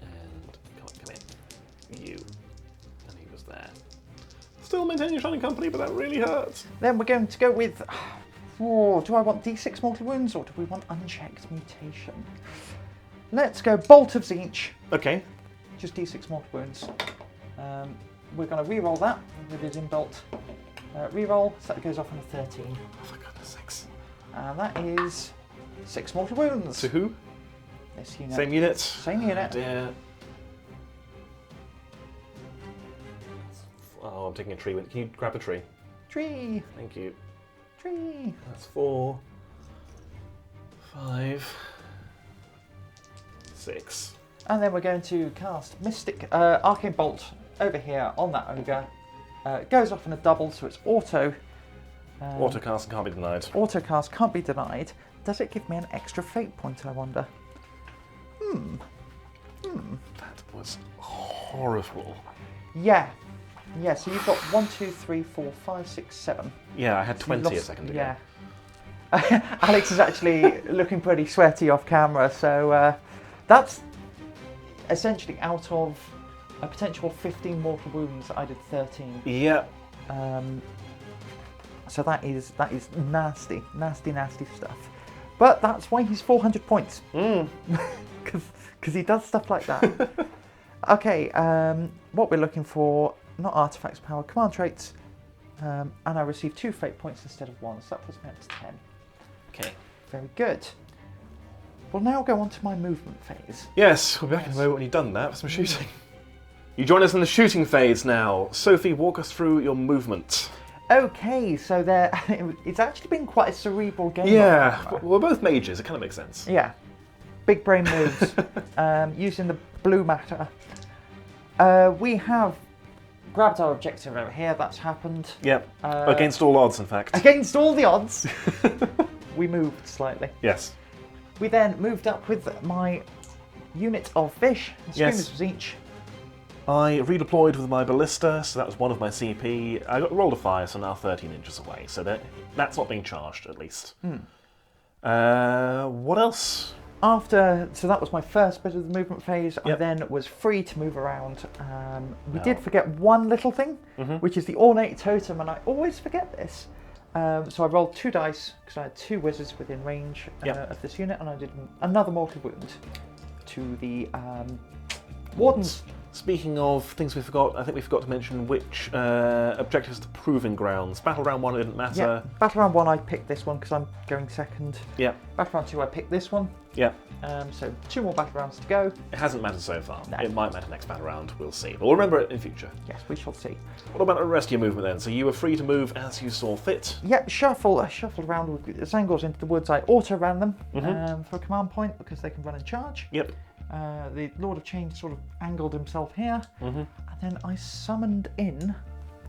Speaker 2: And come in. You. And he was there. Still maintaining your shining company, but that really hurts.
Speaker 1: Then we're going to go with... Oh, do I want D6 mortal wounds or do we want unchecked mutation? Let's go Bolt of Tzeentch.
Speaker 2: Okay.
Speaker 1: Just D6 mortal wounds. We're going to re-roll that with his inbuilt re-roll. So that goes off on a 13.
Speaker 2: Oh, for goodness sakes.
Speaker 1: And that is 6 mortal wounds.
Speaker 2: To who?
Speaker 1: This unit.
Speaker 2: Same unit?
Speaker 1: Same unit.
Speaker 2: Oh, dear. Oh, I'm taking a tree. Can you grab a tree?
Speaker 1: Tree.
Speaker 2: Thank you.
Speaker 1: Tree.
Speaker 2: That's 4, 5, 6.
Speaker 1: And then we're going to cast Mystic Arcane Bolt over here on that ogre. It goes off in a double, so it's auto.
Speaker 2: Autocast can't be denied.
Speaker 1: Autocast can't be denied. Does it give me an extra fate point, I wonder?
Speaker 2: That was horrible.
Speaker 1: Yeah. Yeah, so you've got 1, 2, 3, 4, 5, 6, 7.
Speaker 2: Yeah, I had
Speaker 1: So
Speaker 2: 20 a second ago.
Speaker 1: Yeah. Alex is actually looking pretty sweaty off camera, so that's essentially out of a potential 15 mortal wounds. I did 13.
Speaker 2: Yeah.
Speaker 1: So that is nasty, nasty, nasty stuff. But that's why he's 400 points. Because he does stuff like that. Okay, what we're looking for, not artifacts, power, command traits. And I received 2 fate points instead of 1, so that puts me up to 10.
Speaker 2: Okay.
Speaker 1: Very good. We'll now go on to my movement phase.
Speaker 2: Yes, we'll be back in a moment when you've done that for some shooting. You join us in the shooting phase now. Sophie, walk us through your movement.
Speaker 1: Okay, so it's actually been quite a cerebral game.
Speaker 2: Yeah, we're both mages, it kind of makes sense.
Speaker 1: Yeah. Big brain moves, using the blue matter. We have grabbed our objective over here, that's happened.
Speaker 2: Yep, against all odds, in fact.
Speaker 1: Against all the odds, we moved slightly.
Speaker 2: Yes.
Speaker 1: We then moved up with my unit of fish, Screamers of Tzeentch.
Speaker 2: I redeployed with my ballista, so that was 1 of my CP. I got rolled a 5, so now 13 inches away, so that's not being charged, at least. What else?
Speaker 1: So that was my first bit of the movement phase.
Speaker 2: Yep.
Speaker 1: I then was free to move around. We did forget one little thing, which is the ornate totem, and I always forget this. So I rolled 2 dice, because I had 2 wizards within range of this unit, and I did another mortal wound to the wardens.
Speaker 2: Speaking of things we forgot, I think we forgot to mention which objectives the proving grounds. Battle round 1 didn't matter.
Speaker 1: Yeah, battle round 1 I picked this one because I'm going second.
Speaker 2: Yeah.
Speaker 1: Battle round 2 I picked this one.
Speaker 2: Yeah.
Speaker 1: So 2 more battle rounds to go.
Speaker 2: It hasn't mattered so far.
Speaker 1: No.
Speaker 2: It might matter next battle round, we'll see. But we'll remember it in future.
Speaker 1: Yes, we shall see.
Speaker 2: What about the rest of your movement then? So you were free to move as you saw fit?
Speaker 1: Yeah, I shuffled around with the Zangors into the woods. I auto-ran them for a command point because they can run and charge.
Speaker 2: Yep.
Speaker 1: The Lord of Change sort of angled himself here, and then I summoned in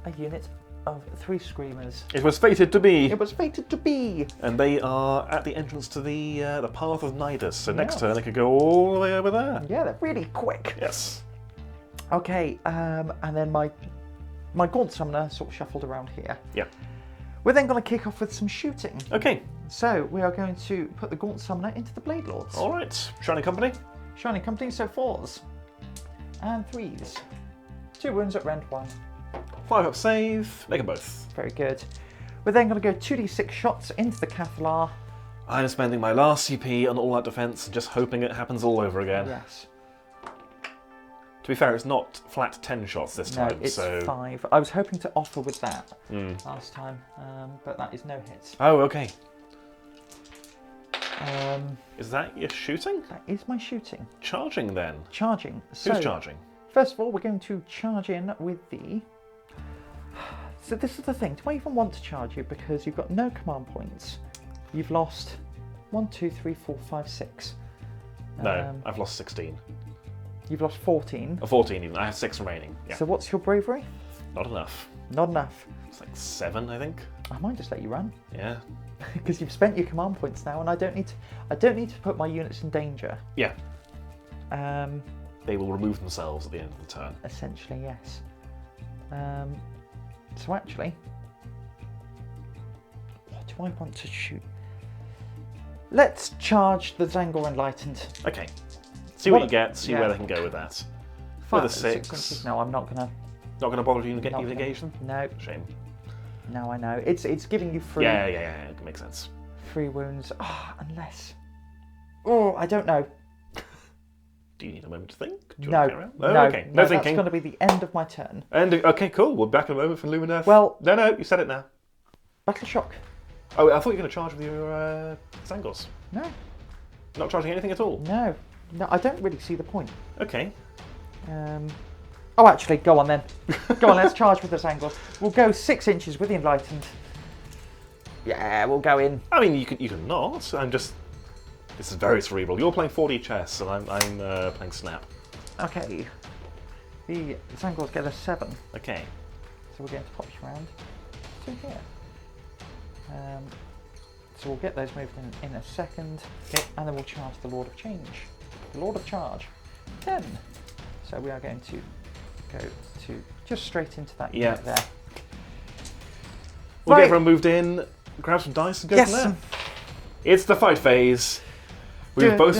Speaker 1: a unit of 3 Screamers.
Speaker 2: It was fated to be.
Speaker 1: It was fated to be.
Speaker 2: And they are at the entrance to the Path of Nidus, so next turn they could go all the way over there.
Speaker 1: Yeah, they're really quick.
Speaker 2: Yes.
Speaker 1: Okay, and then my Gaunt Summoner sort of shuffled around here.
Speaker 2: Yeah.
Speaker 1: We're then going to kick off with some shooting.
Speaker 2: Okay.
Speaker 1: So we are going to put the Gaunt Summoner into the Blade Lords.
Speaker 2: All right. Shining Company.
Speaker 1: Shining Company, so 4s and 3s. 2 wounds at rend 1.
Speaker 2: 5 up save. Make them both.
Speaker 1: Very good. We're then going to go 2d6 shots into the Cathalar.
Speaker 2: I'm spending my last CP on all-out defense, just hoping it happens all over again.
Speaker 1: Yes.
Speaker 2: To be fair, it's not flat 10 shots this time.
Speaker 1: No, it's
Speaker 2: so
Speaker 1: 5. I was hoping to offer with that last time, but that is no hits.
Speaker 2: Oh, okay.
Speaker 1: Is
Speaker 2: Is that your shooting?
Speaker 1: That is my shooting.
Speaker 2: Charging then?
Speaker 1: Charging.
Speaker 2: Who's charging?
Speaker 1: First of all, we're going to charge in with the... So this is the thing. Do I even want to charge you? Because you've got no command points. You've lost 1, 2, 3, 4, 5, 6.
Speaker 2: No, I've lost 16.
Speaker 1: You've lost 14.
Speaker 2: 14 even. I have 6 remaining. Yeah.
Speaker 1: So what's your bravery?
Speaker 2: Not enough.
Speaker 1: Not enough.
Speaker 2: It's like 7, I think.
Speaker 1: I might just let you run.
Speaker 2: Yeah.
Speaker 1: Because you've spent your command points now, and I don't need to put my units in danger.
Speaker 2: Yeah. They will remove themselves at the end of the turn.
Speaker 1: Essentially, yes. So actually, what do I want to shoot? Let's charge the Zangor Enlightened.
Speaker 2: Okay. See what you get. See where they can go with that.
Speaker 1: Fire
Speaker 2: With a 6.
Speaker 1: 6 inches. No, I'm not gonna.
Speaker 2: Not going to bother you to
Speaker 1: Not
Speaker 2: even engage them.
Speaker 1: No.
Speaker 2: Shame.
Speaker 1: No, I know. It's giving you 3.
Speaker 2: Yeah. It makes sense.
Speaker 1: 3 wounds. Unless. Oh, I don't know.
Speaker 2: Do you need a moment to think? Do you
Speaker 1: No.
Speaker 2: want to carry on? Oh,
Speaker 1: No.
Speaker 2: okay. No thinking.
Speaker 1: That's going to be the end of my turn.
Speaker 2: And okay, cool. We're back in a moment for Lumineth.
Speaker 1: Well.
Speaker 2: No. You said it now.
Speaker 1: Battle shock.
Speaker 2: Oh, I thought you were going to charge with your Zangors.
Speaker 1: No.
Speaker 2: Not charging anything at all.
Speaker 1: No. No, I don't really see the point.
Speaker 2: Okay.
Speaker 1: Oh, actually, go on then. Go on, let's charge with the Zangors. We'll go 6 inches with the Enlightened. Yeah, we'll go in.
Speaker 2: I mean, you can not. I'm just. This is very cerebral. You're playing 4D chess, and I'm playing Snap.
Speaker 1: Okay. The Zangors get a 7.
Speaker 2: Okay.
Speaker 1: So we're going to pop you around to here. So we'll get those moved in a second.
Speaker 2: Okay.
Speaker 1: And then we'll charge the Lord of Change. The Lord of Charge. 10. So we are going to go to just straight into that
Speaker 2: Yeah.
Speaker 1: unit there.
Speaker 2: We'll
Speaker 1: Right.
Speaker 2: get everyone moved in, grab some dice, and go
Speaker 1: Yes.
Speaker 2: from there. It's the fight phase. We've both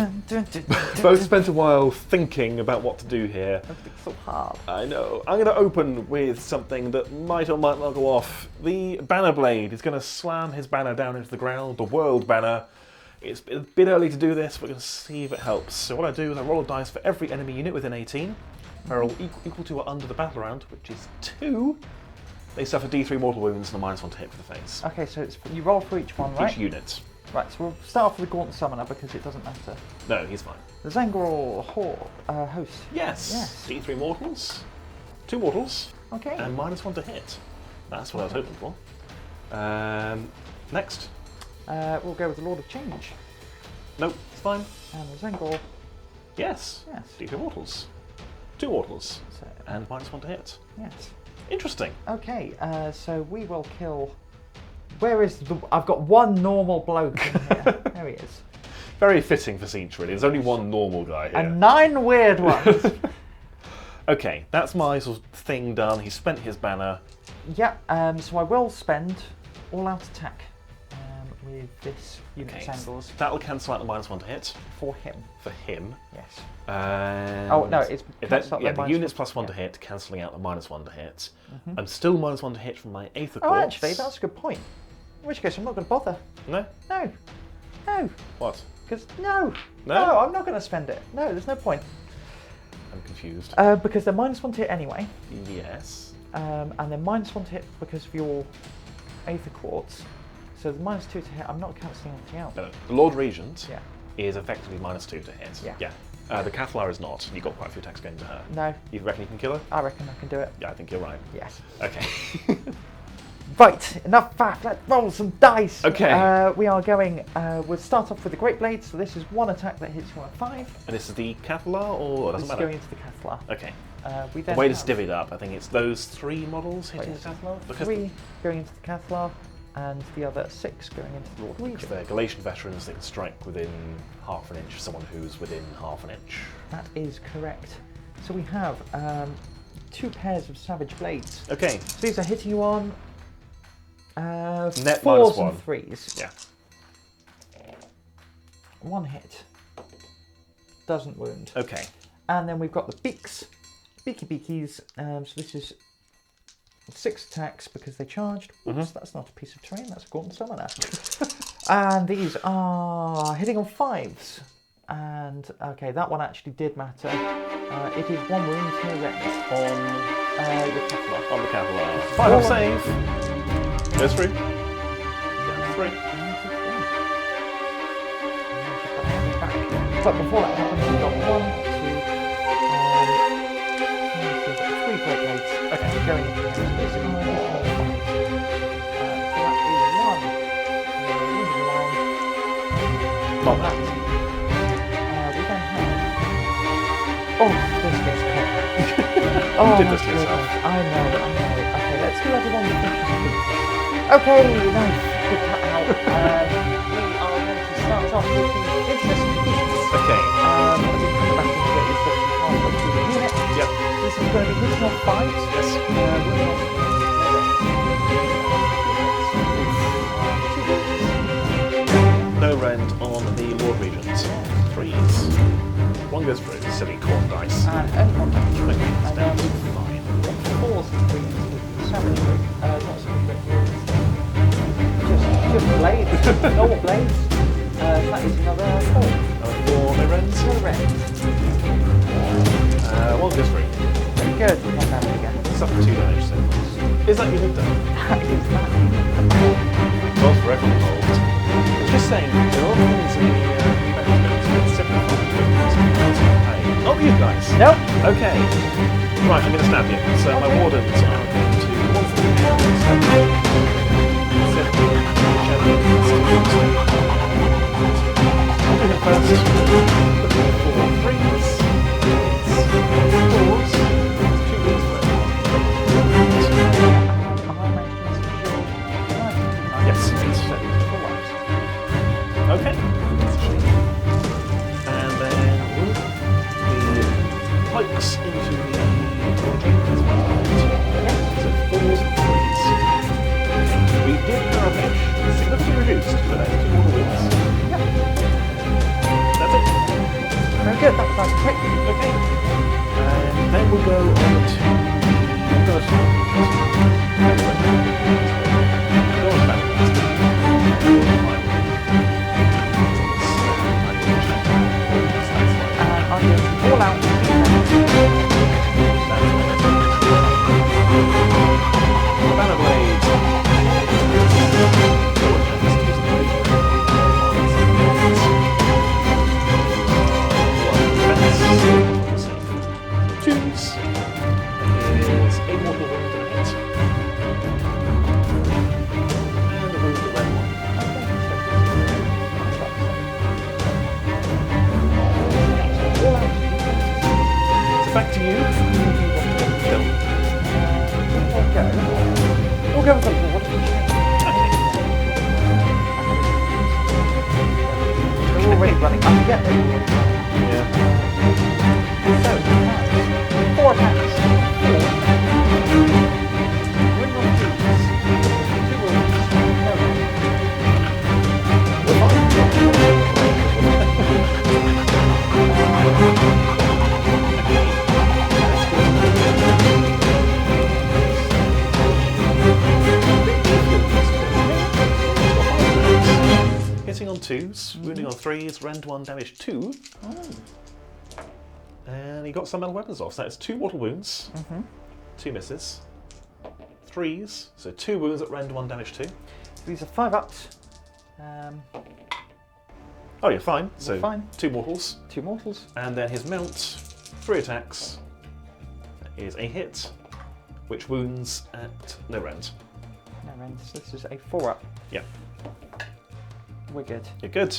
Speaker 2: spent a while thinking about what to do here.
Speaker 1: Everything's so hard.
Speaker 2: I know. I'm going to open with something that might or might not go off. The banner blade is going to slam his banner down into the ground, the world banner. It's a bit early to do this, but we're going to see if it helps. So what I do is I roll a dice for every enemy unit within 18. If I roll equal to or under the battle round, which is 2, they suffer D3 mortal wounds and a -1 to hit for the face.
Speaker 1: Okay, so it's, you roll for each one, right?
Speaker 2: Each unit.
Speaker 1: Right, so we'll start off with the Gaunt Summoner because it doesn't matter.
Speaker 2: No, he's fine.
Speaker 1: The Zangor Host.
Speaker 2: Yes.
Speaker 1: Yes.
Speaker 2: D3 mortals, 2 mortals,
Speaker 1: Okay.
Speaker 2: and -1 to hit. That's what I was hoping for. Next.
Speaker 1: We'll go with the Lord of Change.
Speaker 2: Nope, it's fine.
Speaker 1: And the Zangor.
Speaker 2: Yes.
Speaker 1: Yes.
Speaker 2: D3 mortals, 2 mortals,
Speaker 1: So,
Speaker 2: and -1 to hit.
Speaker 1: yes.
Speaker 2: Interesting.
Speaker 1: Okay, so we will kill. Where is the? I've got one normal bloke in here. There he is.
Speaker 2: Very fitting for Tzeentch, really. There's only one normal guy here.
Speaker 1: And 9 weird ones.
Speaker 2: Okay, that's my sort of thing done. He spent his banner.
Speaker 1: Yep. So I will spend all-out attack with this unit's angles
Speaker 2: That'll cancel out the -1 to hit
Speaker 1: for him.
Speaker 2: for him.
Speaker 1: Yes.
Speaker 2: And
Speaker 1: Oh no, it's
Speaker 2: the units +1 to hit, cancelling out the -1 to hit. I'm still -1 to hit from my Aether Quartz.
Speaker 1: Oh, actually, that's a good point. In which case, I'm not going to bother.
Speaker 2: No?
Speaker 1: No. No.
Speaker 2: What?
Speaker 1: Because no.
Speaker 2: No?
Speaker 1: No, I'm not going to spend it. No, there's no point.
Speaker 2: I'm confused.
Speaker 1: Because they're -1 to hit anyway.
Speaker 2: Yes.
Speaker 1: And they're -1 to hit because of your Aether Quartz. So the -2 to hit, I'm not cancelling anything else.
Speaker 2: No, the Lord Regent
Speaker 1: Yeah.
Speaker 2: is effectively -2 to hit.
Speaker 1: Yeah.
Speaker 2: The Cathalar is not. You've got quite a few attacks going to her.
Speaker 1: No,
Speaker 2: You reckon you can kill her?
Speaker 1: I reckon I can do it.
Speaker 2: Yeah, I think you're right.
Speaker 1: Yes.
Speaker 2: Okay.
Speaker 1: Right, enough faff, let's roll some dice.
Speaker 2: Okay.
Speaker 1: We are going, we'll start off with the Great Blade, so this is one attack that hits you on a 5.
Speaker 2: And this is the Cathalar, or it
Speaker 1: This
Speaker 2: doesn't
Speaker 1: is
Speaker 2: matter?
Speaker 1: going into the Cathalar.
Speaker 2: Okay.
Speaker 1: We
Speaker 2: The
Speaker 1: then
Speaker 2: way
Speaker 1: have
Speaker 2: to divvy it up, I think it's those 3 models hitting
Speaker 1: Wait,
Speaker 2: the Cathalar? Because
Speaker 1: 3 going into the Cathalar, and the other 6 going into the Lord Regent.
Speaker 2: they're Galatian veterans that can strike within half an inch of someone who's within half an inch.
Speaker 1: That is correct. So we have 2 pairs of Savage Blades.
Speaker 2: Okay.
Speaker 1: So these are hitting you on
Speaker 2: Net
Speaker 1: 4s
Speaker 2: -1.
Speaker 1: and 3s.
Speaker 2: Yeah.
Speaker 1: 1 hit. Doesn't wound.
Speaker 2: Okay.
Speaker 1: And then we've got the beaks. Beakies. So this is 6 attacks because they charged. Oops, that's not a piece of terrain, that's a Gaunt Summoner. And these are hitting on 5s. And, okay, that one actually did matter. It is 1 wound, no rest.
Speaker 2: On
Speaker 1: The Cathalar.
Speaker 2: the Cathalar. 5
Speaker 1: Roll
Speaker 2: save. Goes through. Down 3.
Speaker 1: But before that happens, we've got 1, 2, 3 Great Blades.
Speaker 2: Okay.
Speaker 1: Going into the next base. So that is 1.
Speaker 2: Not that.
Speaker 1: We then have. Oh, this gets cut. Oh,
Speaker 2: did this
Speaker 1: my
Speaker 2: to yourself.
Speaker 1: goodness. I know. Okay, let's do everyone with fishes. Okay, nice. Good cut out. We are going to start off with the Business Beasts.
Speaker 2: Okay.
Speaker 1: As we come back into it, it's just halfway through the unit.
Speaker 2: Yep.
Speaker 1: This is going to be hitting on 5s.
Speaker 2: Yes. No rend on the Lord Regent. 3s. 1 goes through. Silly corn dice.
Speaker 1: And anyone
Speaker 2: Okay,
Speaker 1: and
Speaker 2: it's down to
Speaker 1: then
Speaker 2: 9.
Speaker 1: 4s and 3s with the Savage Blade. Not Savage Blade. Just blades. Normal blades. That is another 4.
Speaker 2: 4 no rends.
Speaker 1: No reds.
Speaker 2: 1 goes through.
Speaker 1: Very good. Not bad again.
Speaker 2: Suffer 2 damage, so. Is that your hit done?
Speaker 1: That is that.
Speaker 2: Well, for everyone involved. Just saying, there are things in the benefits not you guys.
Speaker 1: Nope.
Speaker 2: Okay. Right, I'm going to stab you. So my wardens are going to 1 Yes, it's 7 to 4 lives. Okay. And then the pikes into the Lord Regent. did finish. Significantly reduced, but then 2 more wounds.
Speaker 1: Yep.
Speaker 2: That's it.
Speaker 1: Very good. That was nice and quick.
Speaker 2: Okay. And then we'll go on to...
Speaker 1: I'm going to all out defense.
Speaker 2: Back to you.
Speaker 1: We'll go with the board. They're already running. I can get them.
Speaker 2: Yeah.
Speaker 1: So, 4 attacks. 4. Ring on 2s. 2 wounds.
Speaker 2: Hitting on 2s, wounding on 3s, rend 1, damage 2. Oh. And he got some metal weapons off. So that's 2 mortal wounds, 2 misses, 3s, so 2 wounds at rend 1, damage 2.
Speaker 1: These are 5 ups.
Speaker 2: Oh, you're fine. So
Speaker 1: fine.
Speaker 2: 2 mortals.
Speaker 1: 2 mortals.
Speaker 2: And then his mount, 3 attacks. That is a hit, which wounds at no rend.
Speaker 1: No rend. So this is a 4 up.
Speaker 2: Yeah.
Speaker 1: We're good.
Speaker 2: You're good.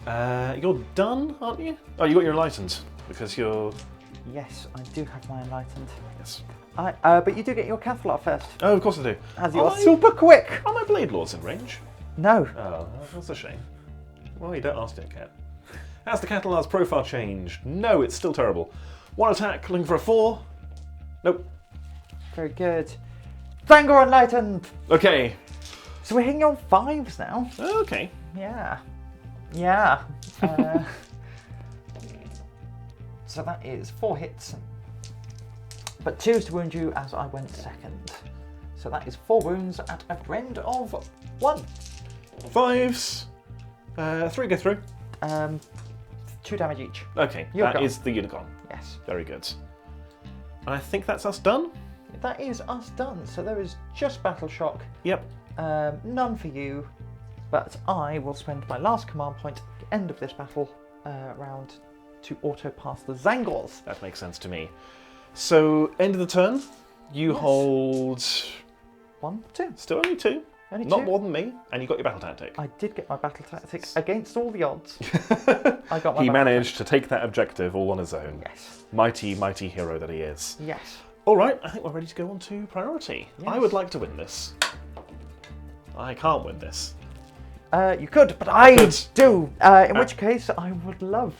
Speaker 2: You're done, aren't you? Oh, you got your enlightened because you're.
Speaker 1: Yes, I do have my enlightened.
Speaker 2: Yes.
Speaker 1: But you do get your Cathalot first.
Speaker 2: Oh, of course I do.
Speaker 1: As you're super quick.
Speaker 2: Are my blade lords in range?
Speaker 1: No.
Speaker 2: Oh, that's a shame. Well, you don't ask, dear cat. Has the Catalan's profile changed? No, it's still terrible. 1 attack, looking for a 4. Nope.
Speaker 1: Very good. Fangor enlightened.
Speaker 2: Okay.
Speaker 1: So we're hitting on 5s now.
Speaker 2: Okay.
Speaker 1: Yeah. Yeah. So that is 4 hits. But 2s to wound you as I went second. So that is 4 wounds at a rend of 1.
Speaker 2: 5s. 3 go through.
Speaker 1: 2 damage each.
Speaker 2: Okay, that is the Unicorn.
Speaker 1: Yes.
Speaker 2: Very good. And I think that's us done.
Speaker 1: That is us done. So there is just Battle Shock.
Speaker 2: Yep.
Speaker 1: None for you, but I will spend my last command point at the end of this battle round to auto-pass the Zangors.
Speaker 2: That makes sense to me. So, end of the turn, you hold...
Speaker 1: 1, 2.
Speaker 2: Still only 2.
Speaker 1: Only
Speaker 2: Not
Speaker 1: 2.
Speaker 2: more than me, and you got your battle tactic.
Speaker 1: I did get my battle tactic against all the odds. I got my
Speaker 2: He
Speaker 1: battle
Speaker 2: managed to take that objective all on his own.
Speaker 1: Yes.
Speaker 2: Mighty, mighty hero that he is.
Speaker 1: Yes.
Speaker 2: All right, I think we're ready to go on to priority.
Speaker 1: Yes.
Speaker 2: I would like to win this. I can't win this.
Speaker 1: You could, but I
Speaker 2: could.
Speaker 1: do. In which case, I would love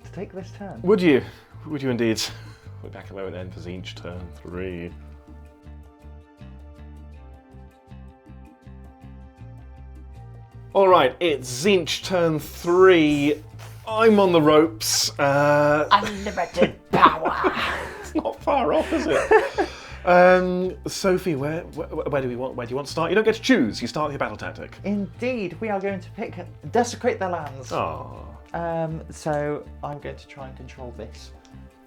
Speaker 1: to take this turn.
Speaker 2: Would you? Would you indeed? We're back at the moment then for Tzeentch turn 3. All right, it's Tzeentch turn 3. I'm on the ropes.
Speaker 1: Unlimited power.
Speaker 2: It's not far off, is it? Sophie, where do you want to start? You don't get to choose. You start with your battle tactic.
Speaker 1: Indeed, we are going to pick desecrate their lands.
Speaker 2: Oh.
Speaker 1: So I'm going to try and control this.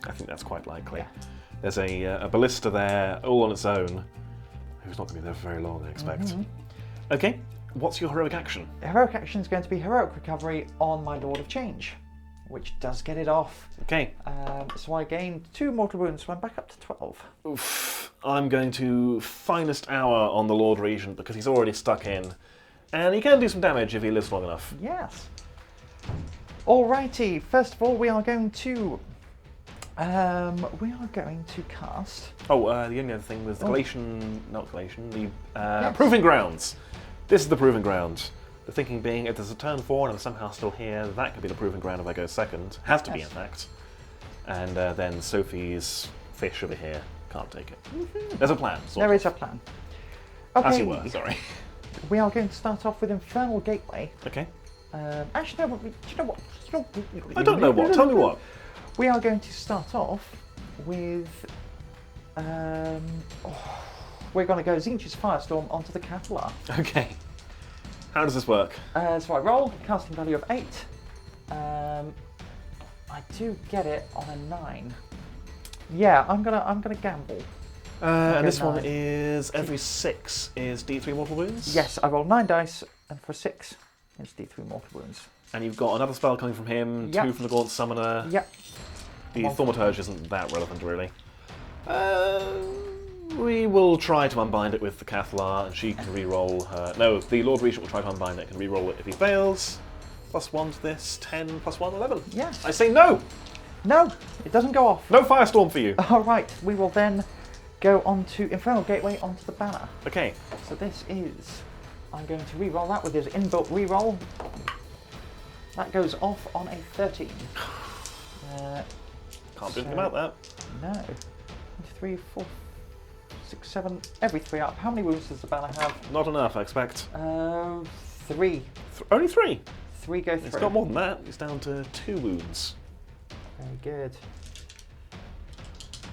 Speaker 2: I think that's quite likely.
Speaker 1: Yeah.
Speaker 2: There's a ballista there, all on its own, who's not going to be there for very long, I expect. Okay, what's your heroic action?
Speaker 1: Heroic action is going to be heroic recovery on my Lord of Change, which does get it off.
Speaker 2: Okay.
Speaker 1: So I gained 2 mortal wounds, so I'm back up to 12.
Speaker 2: Oof. I'm going to Finest Hour on the Lord Regent because he's already stuck in, and he can do some damage if he lives long enough.
Speaker 1: Yes. Alrighty, first of all we are going to cast...
Speaker 2: Oh, the only other thing was the the Proving Grounds. This is the Proving Ground. The thinking being, if there's a turn 4 and I'm somehow still here, that could be the Proving Ground if I go second. Has to be, in fact. And then Sophie's fish over here can't take it. There's a plan.
Speaker 1: There is a plan. Okay.
Speaker 2: As you were, sorry.
Speaker 1: we are going to start off with Infernal Gateway.
Speaker 2: Okay.
Speaker 1: Actually, no, do you know what?
Speaker 2: I don't know what. Tell me what.
Speaker 1: We are going to start off with. We're going to go Tzeentch's Firestorm onto the Catalar.
Speaker 2: Okay. How does this work?
Speaker 1: So I roll, casting value of 8. I do get it on a 9. Yeah, I'm gonna gamble.
Speaker 2: And this one
Speaker 1: 9.
Speaker 2: is every 6 is D3 mortal wounds?
Speaker 1: Yes, I roll 9 dice, and for 6 it's D3 mortal wounds.
Speaker 2: And you've got another spell coming from him,
Speaker 1: Yep.
Speaker 2: 2 from the Gaunt Summoner.
Speaker 1: Yep.
Speaker 2: The Thaumaturge isn't that relevant, really. We will try to unbind it with the Cathalar, and she can re-roll her... No, the Lord Regent will try to unbind it, can re-roll it if he fails. +1 to this, 10, +1, 11.
Speaker 1: Yes.
Speaker 2: I say no!
Speaker 1: No, it doesn't go off.
Speaker 2: No Firestorm for you!
Speaker 1: Alright, we will then go on to Infernal Gateway onto the banner.
Speaker 2: Okay.
Speaker 1: So this is... I'm going to re-roll that with his inbuilt re-roll. That goes off on a 13.
Speaker 2: Can't do anything about that.
Speaker 1: No. 3, 4, 6, 7, every 3 up. How many wounds does the banner have?
Speaker 2: Not enough, I expect.
Speaker 1: 3.
Speaker 2: Only 3?
Speaker 1: 3 go through.
Speaker 2: It's got more than that. It's down to 2 wounds.
Speaker 1: Very good.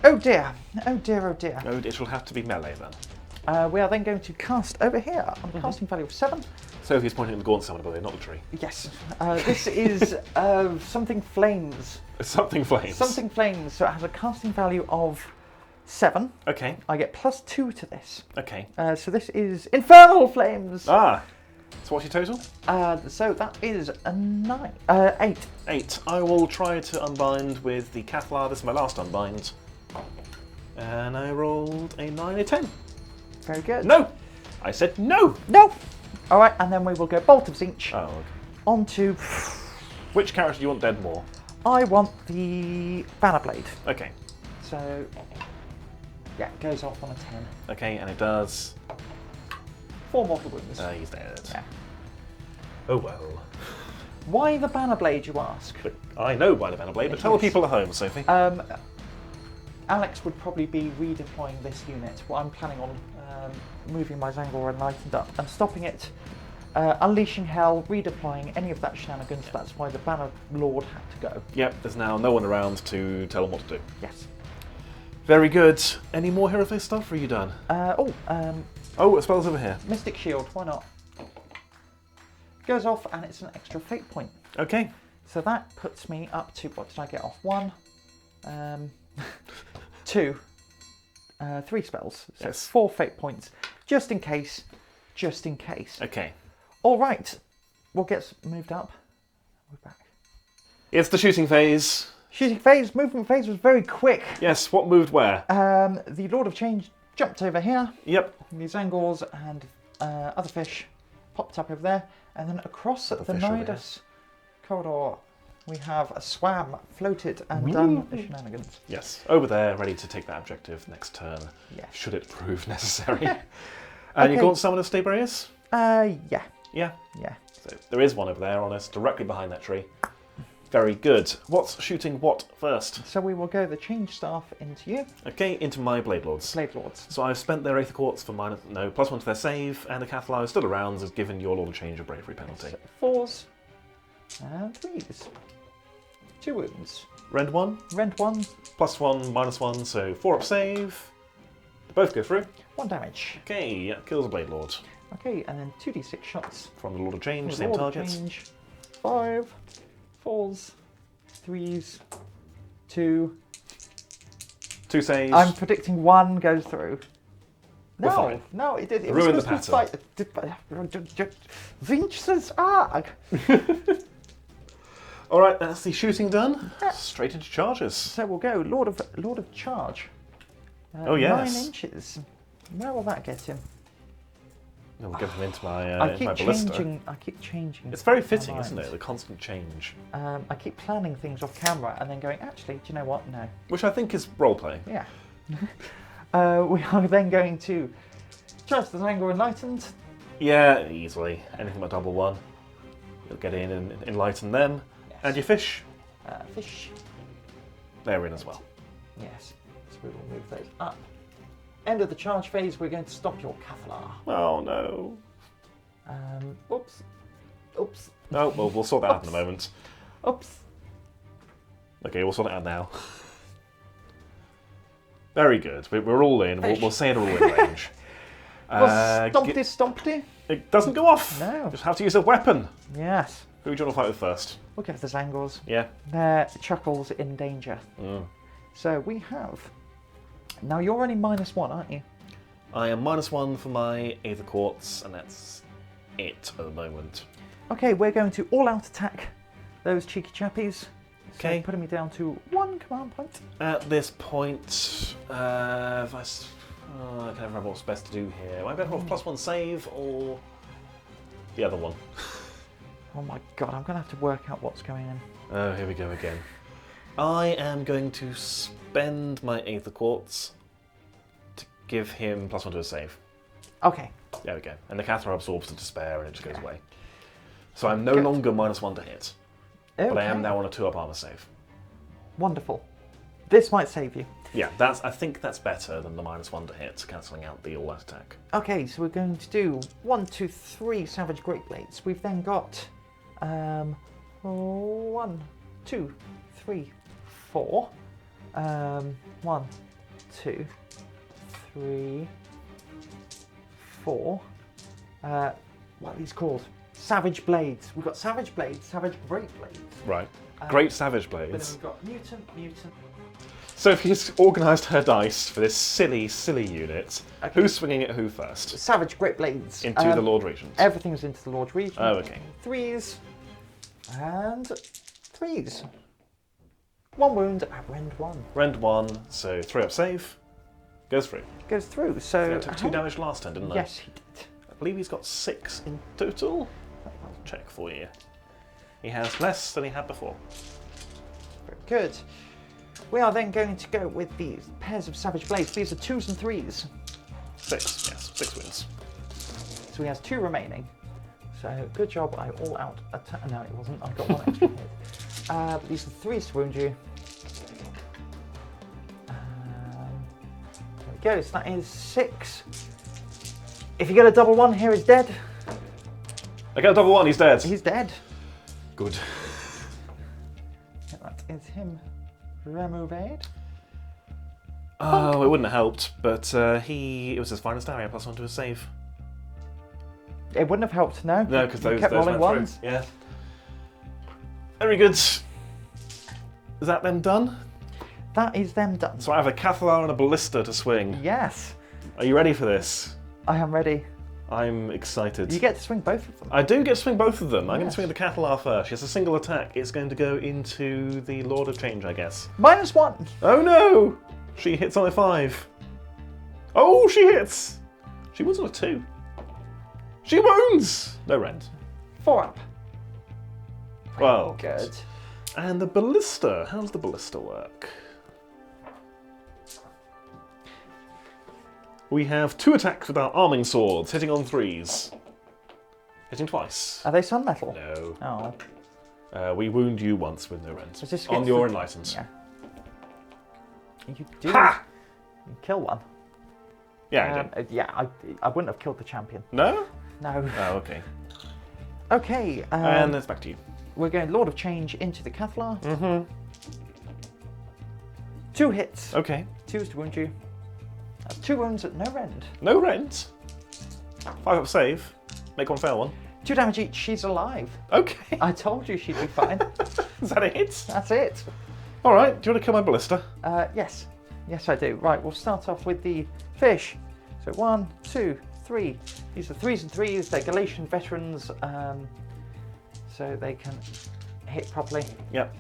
Speaker 1: Oh dear. Oh dear, oh dear.
Speaker 2: No, it will have to be melee then.
Speaker 1: We are then going to cast over here on a casting value of 7.
Speaker 2: Sophie's pointing at the Gaunt Summoner, but not the tree.
Speaker 1: Yes. This is Something Flames.
Speaker 2: Something Flames.
Speaker 1: Something Flames. So it has a casting value of 7.
Speaker 2: Okay.
Speaker 1: I get +2 to this.
Speaker 2: Okay.
Speaker 1: So this is Infernal Flames.
Speaker 2: Ah. So what's your total?
Speaker 1: So that is a 9. 8.
Speaker 2: 8. I will try to unbind with the Cathalar. This is my last unbind. And I rolled a 9, a 10.
Speaker 1: Very good.
Speaker 2: No! I said no!
Speaker 1: No! Alright, and then we will go Bolt of Tzeentch
Speaker 2: Oh, okay.
Speaker 1: onto...
Speaker 2: Which character do you want dead more?
Speaker 1: I want the Banner Blade.
Speaker 2: Okay.
Speaker 1: So, yeah, it goes off on a 10.
Speaker 2: Okay, and it does...
Speaker 1: 4 mortal wounds.
Speaker 2: He's dead.
Speaker 1: Yeah.
Speaker 2: Oh well.
Speaker 1: Why the Banner Blade, you ask?
Speaker 2: But I know why the Banner Blade, but tell the people at home, Sophie.
Speaker 1: Alex would probably be redeploying this unit. What I'm planning on moving my Zangor Enlightened up and stopping it, unleashing hell, redeploying any of that shenanigans. That's why the Banner Lord had to go.
Speaker 2: Yep, there's now no one around to tell them what to do.
Speaker 1: Yes.
Speaker 2: Very good. Any more Hero Face stuff, or are you done?
Speaker 1: Oh,
Speaker 2: a spell's over here.
Speaker 1: Mystic Shield, why not? Goes off and it's an extra fate point.
Speaker 2: Okay.
Speaker 1: So that puts me up to, what did I get off? 1, 2, 3 spells. So
Speaker 2: Yes.
Speaker 1: 4 fate points, just in case, just in case.
Speaker 2: Okay.
Speaker 1: All right, we'll get moved up. We're back.
Speaker 2: It's the shooting phase.
Speaker 1: Shooting phase, movement phase was very quick.
Speaker 2: Yes, what moved where?
Speaker 1: The Lord of Change jumped over here.
Speaker 2: Yep.
Speaker 1: The Zangors and other fish popped up over there. And then across the
Speaker 2: fish over
Speaker 1: Nidus corridor, we have a swam floated and done the shenanigans.
Speaker 2: Yes, over there, ready to take that objective next turn,
Speaker 1: Yes.
Speaker 2: should it prove necessary. And
Speaker 1: Okay.
Speaker 2: you got Summoner Stay Barriers?
Speaker 1: Yeah.
Speaker 2: Yeah.
Speaker 1: Yeah.
Speaker 2: So there is one over there on us, directly behind that tree. Very good. What's shooting what first?
Speaker 1: So we will go the Change Staff into you,
Speaker 2: Okay, into my Blade Lords.
Speaker 1: Blade Lords.
Speaker 2: So I've spent their Aether Quartz for +1 to their save, and the Cathalar is still around, has given your Lord of Change a bravery penalty.
Speaker 1: So 4s and 3s. 2 wounds.
Speaker 2: Rend 1,
Speaker 1: Rend 1,
Speaker 2: +1, -1, so 4 up save. They both go through.
Speaker 1: 1 damage.
Speaker 2: Okay, yeah, kills a Blade Lord.
Speaker 1: Okay, and then 2d6 shots.
Speaker 2: From the Lord of Change,
Speaker 1: With
Speaker 2: same
Speaker 1: Lord of
Speaker 2: target.
Speaker 1: Change. 5, 4s, 3s, 2.
Speaker 2: 2 saves.
Speaker 1: I'm predicting 1 goes through.
Speaker 2: We're
Speaker 1: No,
Speaker 2: fine.
Speaker 1: no, it did. It
Speaker 2: Ruin
Speaker 1: was
Speaker 2: the
Speaker 1: supposed to fight. Tzeentch says arg.
Speaker 2: All right, that's the shooting done. Straight into charges.
Speaker 1: So we'll go Lord of Charge.
Speaker 2: Oh, yes.
Speaker 1: 9 inches. Where will that get him?
Speaker 2: Then we'll get them into my,
Speaker 1: I keep
Speaker 2: my ballista.
Speaker 1: changing. I keep changing.
Speaker 2: It's very
Speaker 1: my
Speaker 2: fitting,
Speaker 1: mind.
Speaker 2: isn't it? The constant change.
Speaker 1: I keep planning things off camera and then going, actually, do you know what? No.
Speaker 2: Which I think is roleplay.
Speaker 1: Yeah. We are then going to charge the Zangor Enlightened.
Speaker 2: Yeah, easily. Anything but double 1. You'll get in and enlighten them.
Speaker 1: Yes.
Speaker 2: And your fish,
Speaker 1: Fish.
Speaker 2: they're in as well.
Speaker 1: Yes. So we will move those up. End of the charge phase, we're going to stop your Cathalar.
Speaker 2: Oh no.
Speaker 1: Oops. Oops.
Speaker 2: Oh, well, we'll sort that out in a moment.
Speaker 1: Oops.
Speaker 2: Okay, we'll sort it out now. Very good. We're all in. We'll say it all in range.
Speaker 1: Well, stompty.
Speaker 2: It doesn't go off.
Speaker 1: No.
Speaker 2: Just have to use a weapon.
Speaker 1: Yes.
Speaker 2: Who do you want to fight with first?
Speaker 1: We'll give the Zangors.
Speaker 2: Yeah.
Speaker 1: They're Chuckles in danger. So we have... Now you're only -1, aren't you?
Speaker 2: I am -1 for my Aether Quartz, and that's it at the moment.
Speaker 1: Okay, we're going to all-out attack those cheeky chappies.
Speaker 2: Okay.
Speaker 1: So putting me down to 1 command point.
Speaker 2: At this point, I can't remember what's best to do here. Am I better off +1 save or the other one?
Speaker 1: Oh my god, I'm going to have to work out what's going on.
Speaker 2: Oh, here we go again. I am going to spend my Aether Quartz to give him +1 to a save.
Speaker 1: Okay.
Speaker 2: There we go. And the Cathar absorbs the despair and it just goes away. So I'm no longer -1 to hit.
Speaker 1: Okay.
Speaker 2: But I am now on a 2-up armor save.
Speaker 1: Wonderful. This might save you.
Speaker 2: Yeah, I think that's better than the -1 to hit, cancelling out the all-out attack.
Speaker 1: Okay, so we're going to do 1, 2, 3 Savage Great Blades. We've then got 1, 2, 3, 4. 1, 2, 3, 4. What are these called? Savage Blades. We've got Savage Blades, Savage Great Blades.
Speaker 2: Right. Great Savage
Speaker 1: But then
Speaker 2: Blades.
Speaker 1: we've got Mutant.
Speaker 2: Sophie's organised her dice for this silly unit.
Speaker 1: Okay.
Speaker 2: Who's swinging at who first?
Speaker 1: Savage Great Blades.
Speaker 2: Into the Lord Regent.
Speaker 1: Everything's into the Lord Regent.
Speaker 2: Oh, okay.
Speaker 1: 3s. And 3s. 1 wound at Rend 1.
Speaker 2: Rend 1, so 3-up save. Goes through.
Speaker 1: Goes through, so...
Speaker 2: I took 2 damage last turn, didn't I?
Speaker 1: Yes, he did.
Speaker 2: I believe he's got 6 in total. I'll check for you. He has less than he had before.
Speaker 1: Very good. We are then going to go with these pairs of Savage Blades. These are 2s and 3s.
Speaker 2: 6, yes, 6 wins.
Speaker 1: So he has 2 remaining. So good job, I all out attack. No, it wasn't. I got 1 extra hit. But these are 3s to wound you. There we go. So that is 6. If you get a double 1, here is dead.
Speaker 2: I got a double 1, he's dead.
Speaker 1: He's dead.
Speaker 2: Good.
Speaker 1: Yeah, that is him removed.
Speaker 2: Oh, it wouldn't have helped, but it was his finest hour, +1 to his save.
Speaker 1: It wouldn't have helped, no.
Speaker 2: No, because those
Speaker 1: kept rolling
Speaker 2: went
Speaker 1: ones.
Speaker 2: through. Yeah. Very good. Is that them done?
Speaker 1: That is them done.
Speaker 2: So I have a Cathar and a Ballista to swing.
Speaker 1: Yes.
Speaker 2: Are you ready for this?
Speaker 1: I am ready.
Speaker 2: I'm excited.
Speaker 1: You get to swing both of them.
Speaker 2: I do get to swing both of them. I'm going to
Speaker 1: Yes.
Speaker 2: swing the Cathar first. She has a single attack. It's going to go into the Lord of Change, I guess.
Speaker 1: -1.
Speaker 2: Oh no! She hits on a 5. Oh, she hits! She wounds on a 2. She wounds! No rend.
Speaker 1: 4 up.
Speaker 2: Well,
Speaker 1: Good.
Speaker 2: and the Ballista. How does the Ballista work? We have 2 attacks with our arming swords, hitting on 3s. Hitting twice.
Speaker 1: Are they sun metal?
Speaker 2: No.
Speaker 1: Oh.
Speaker 2: We wound you once with no rend.
Speaker 1: So just
Speaker 2: On
Speaker 1: gets
Speaker 2: your
Speaker 1: the-
Speaker 2: enlightened.
Speaker 1: Yeah. You do.
Speaker 2: Ha!
Speaker 1: You kill one.
Speaker 2: Yeah, I did.
Speaker 1: Yeah, I wouldn't have killed the champion.
Speaker 2: No?
Speaker 1: No.
Speaker 2: Oh, okay.
Speaker 1: Okay.
Speaker 2: And it's back to you.
Speaker 1: We're going Lord of Change into the Cathar.
Speaker 2: Mm-hmm.
Speaker 1: 2 hits.
Speaker 2: Okay.
Speaker 1: 2s to wound you. That's 2 wounds at no rend.
Speaker 2: No rent. 5-up save. Make one fail one.
Speaker 1: 2 damage each. She's alive.
Speaker 2: Okay.
Speaker 1: I told you she'd be fine.
Speaker 2: Is that a hit?
Speaker 1: That's it.
Speaker 2: All right. Do you want to kill my Ballista?
Speaker 1: Yes. Yes, I do. Right, we'll start off with the fish. So 1, 2, 3. These are 3s and 3s. They're Galatian veterans, so they can hit properly.
Speaker 2: Yep.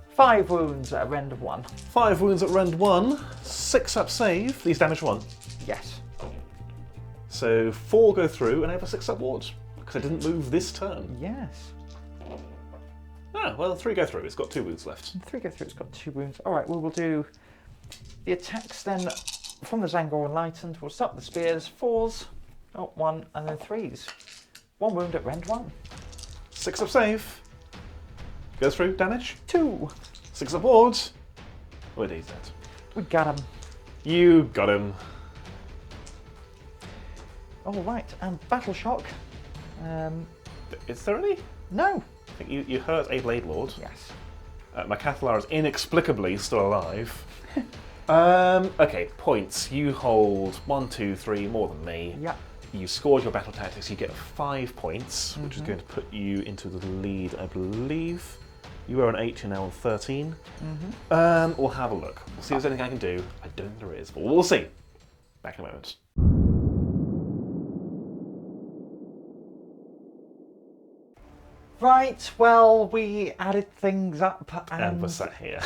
Speaker 1: 5 wounds at a rend of 1.
Speaker 2: 5 wounds at rend 1. 6-up save. These damage 1.
Speaker 1: Yes.
Speaker 2: So 4 go through, and I have a 6-up ward because I didn't move this turn.
Speaker 1: Yes.
Speaker 2: Ah, well, 3 go through. It's got 2 wounds left.
Speaker 1: 3 go through. It's got 2 wounds. All right. Well, we'll do the attacks then from the Zangor Enlightened. We'll start with the spears. 4s. Oh, 1 and then 3s. 1 wound at rend 1.
Speaker 2: 6-up save. Goes through. Damage.
Speaker 1: 2.
Speaker 2: 6-up ward. Where did he that?
Speaker 1: We got him.
Speaker 2: You got him.
Speaker 1: All right, and Battle Shock.
Speaker 2: Is there any?
Speaker 1: No.
Speaker 2: I think you hurt a Blade Lord.
Speaker 1: Yes.
Speaker 2: My Cathalar is inexplicably still alive. Okay, points. You hold 1, 2, 3 more than me.
Speaker 1: Yep.
Speaker 2: You scored your battle tactics, you get 5 points, which is going to put you into the lead, I believe. You were on 8, you're now on 13. We'll have a look. We'll see if there's anything I can do. I don't think there is, but we'll see. Back in a moment.
Speaker 1: Right, well, we added things up
Speaker 2: And we're sat here.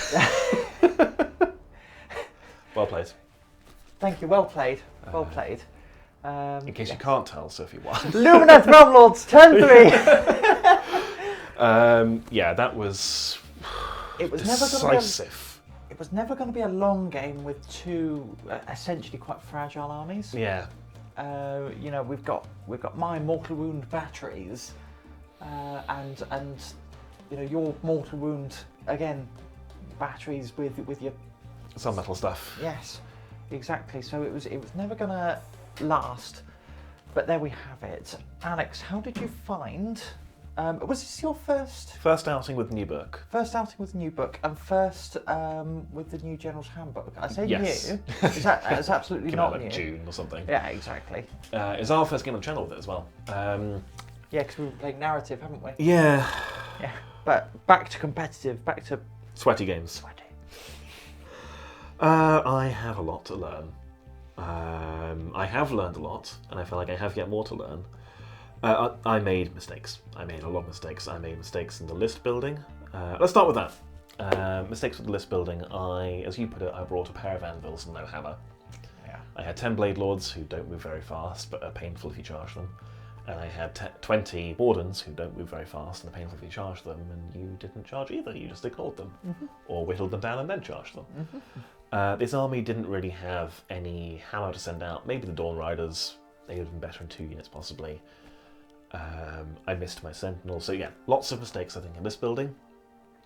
Speaker 2: Well played.
Speaker 1: Thank you, well played. Well played.
Speaker 2: In case you can't tell, Sophie won.
Speaker 1: Lumineth Realmlords, turn 3!
Speaker 2: Yeah, that was
Speaker 1: It was
Speaker 2: decisive.
Speaker 1: It was never going to be a long game with two essentially quite fragile armies.
Speaker 2: Yeah.
Speaker 1: You know, we've got my mortal wound batteries, and you know your mortal wound again batteries with your
Speaker 2: Some metal stuff.
Speaker 1: yes, exactly. So it was never going to last, but there we have it. Alex, how did you find? Was this your
Speaker 2: First outing with new book?
Speaker 1: First outing with the new book and first with the new General's Handbook. I say
Speaker 2: Yes.
Speaker 1: new. It's absolutely
Speaker 2: Came
Speaker 1: not
Speaker 2: out like
Speaker 1: new.
Speaker 2: June or something.
Speaker 1: Yeah, exactly.
Speaker 2: It's our first game on the channel with it as well.
Speaker 1: Yeah, because we were playing narrative, haven't we?
Speaker 2: Yeah.
Speaker 1: Yeah. But back to competitive, back to
Speaker 2: Sweaty games.
Speaker 1: sweaty.
Speaker 2: I have a lot to learn. I have learned a lot, and I feel like I have yet more to learn. I made mistakes. I made a lot of mistakes. I made mistakes in the list building. Let's start with that. Mistakes with the list building. As you put it, I brought a pair of anvils and no hammer.
Speaker 1: Yeah.
Speaker 2: I had 10 Blade Lords who don't move very fast, but are painful if you charge them. And I had 20 Wardens who don't move very fast and are painful if you charge them, and you didn't charge either, you just ignored them. Or whittled them down and then charged them. This army didn't really have any hammer to send out. Maybe the Dawn Riders, they would have been better in 2 units possibly. I missed my Sentinel, so yeah, lots of mistakes I think in list building.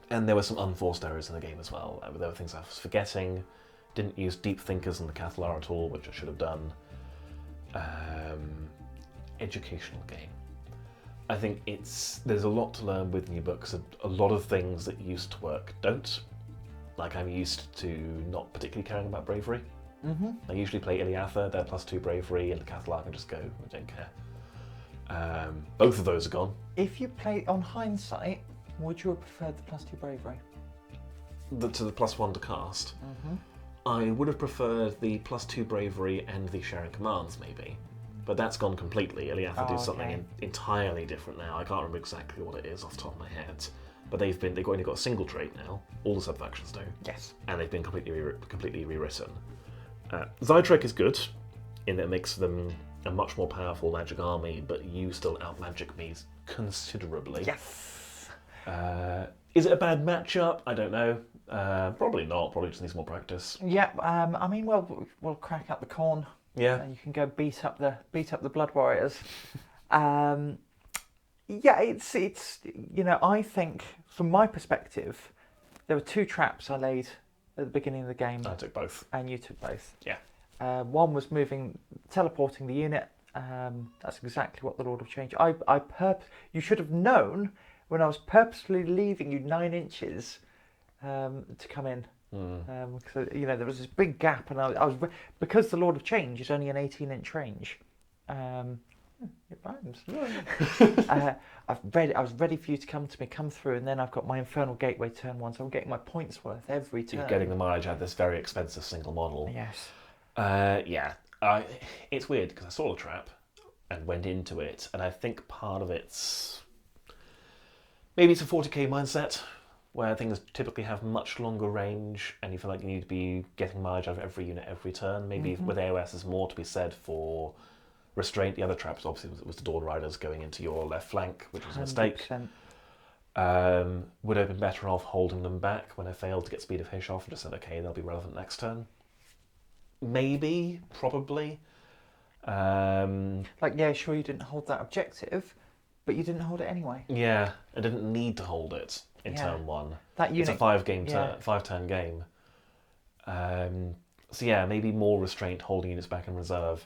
Speaker 2: And there were some unforced errors in the game as well. There were things I was forgetting, didn't use Deep Thinkers in the Cathalar at all, which I should have done. Educational game. I think there's a lot to learn with new books. A lot of things that used to work don't. Like I'm used to not particularly caring about bravery. I usually play Iliatha, they're +2 bravery, and the Cathalar I can just go, I don't care. Both of those are gone.
Speaker 1: If you play on hindsight, would you have preferred the +2 bravery?
Speaker 2: To the +1 to cast. I would have preferred the +2 bravery and the sharing commands maybe. But that's gone completely. Iliatha do something entirely different now. I can't remember exactly what it is off the top of my head. But they've only got a single trait now. All the sub-factions do.
Speaker 1: Yes.
Speaker 2: And they've been completely rewritten. Zytrek is good, in that it makes them a much more powerful magic army, but you still out-magic me considerably.
Speaker 1: Yes.
Speaker 2: Is it a bad matchup? I don't know. Probably not. Probably just needs more practice.
Speaker 1: Yeah. I mean, well, we'll crack out the corn.
Speaker 2: Yeah.
Speaker 1: You can go beat up the Blood Warriors. Yeah, it's you know, I think from my perspective, there were 2 traps I laid at the beginning of the game.
Speaker 2: I took both.
Speaker 1: And you took both.
Speaker 2: Yeah.
Speaker 1: One was teleporting the unit. That's exactly what the Lord of Change. You should have known when I was purposefully leaving you 9 inches to come in. Because you know there was this big gap, and I was because the Lord of Change is only an 18-inch range. It rhymes. I was ready for you to come through, and then I've got my Infernal Gateway turn 1, so I'm getting my points worth every turn.
Speaker 2: You're getting the mileage out of this very expensive single model.
Speaker 1: Yes.
Speaker 2: Yeah. It's weird because I saw the trap and went into it, and I think part of maybe it's a 40k mindset, where things typically have much longer range and you feel like you need to be getting mileage out of every unit every turn. Maybe with AOS there's more to be said for restraint. The other traps obviously was the Dawn Riders going into your left flank, which was a mistake.
Speaker 1: 100%.
Speaker 2: Would have been better off holding them back when I failed to get Speed of Hish off and just said, okay, they'll be relevant next turn. Maybe, probably.
Speaker 1: Like, yeah, sure, you didn't hold that objective, but you didn't hold it anyway.
Speaker 2: Yeah, I didn't need to hold it in turn 1.
Speaker 1: That unit,
Speaker 2: it's a 5-turn game. So yeah, maybe more restraint, holding units back in reserve.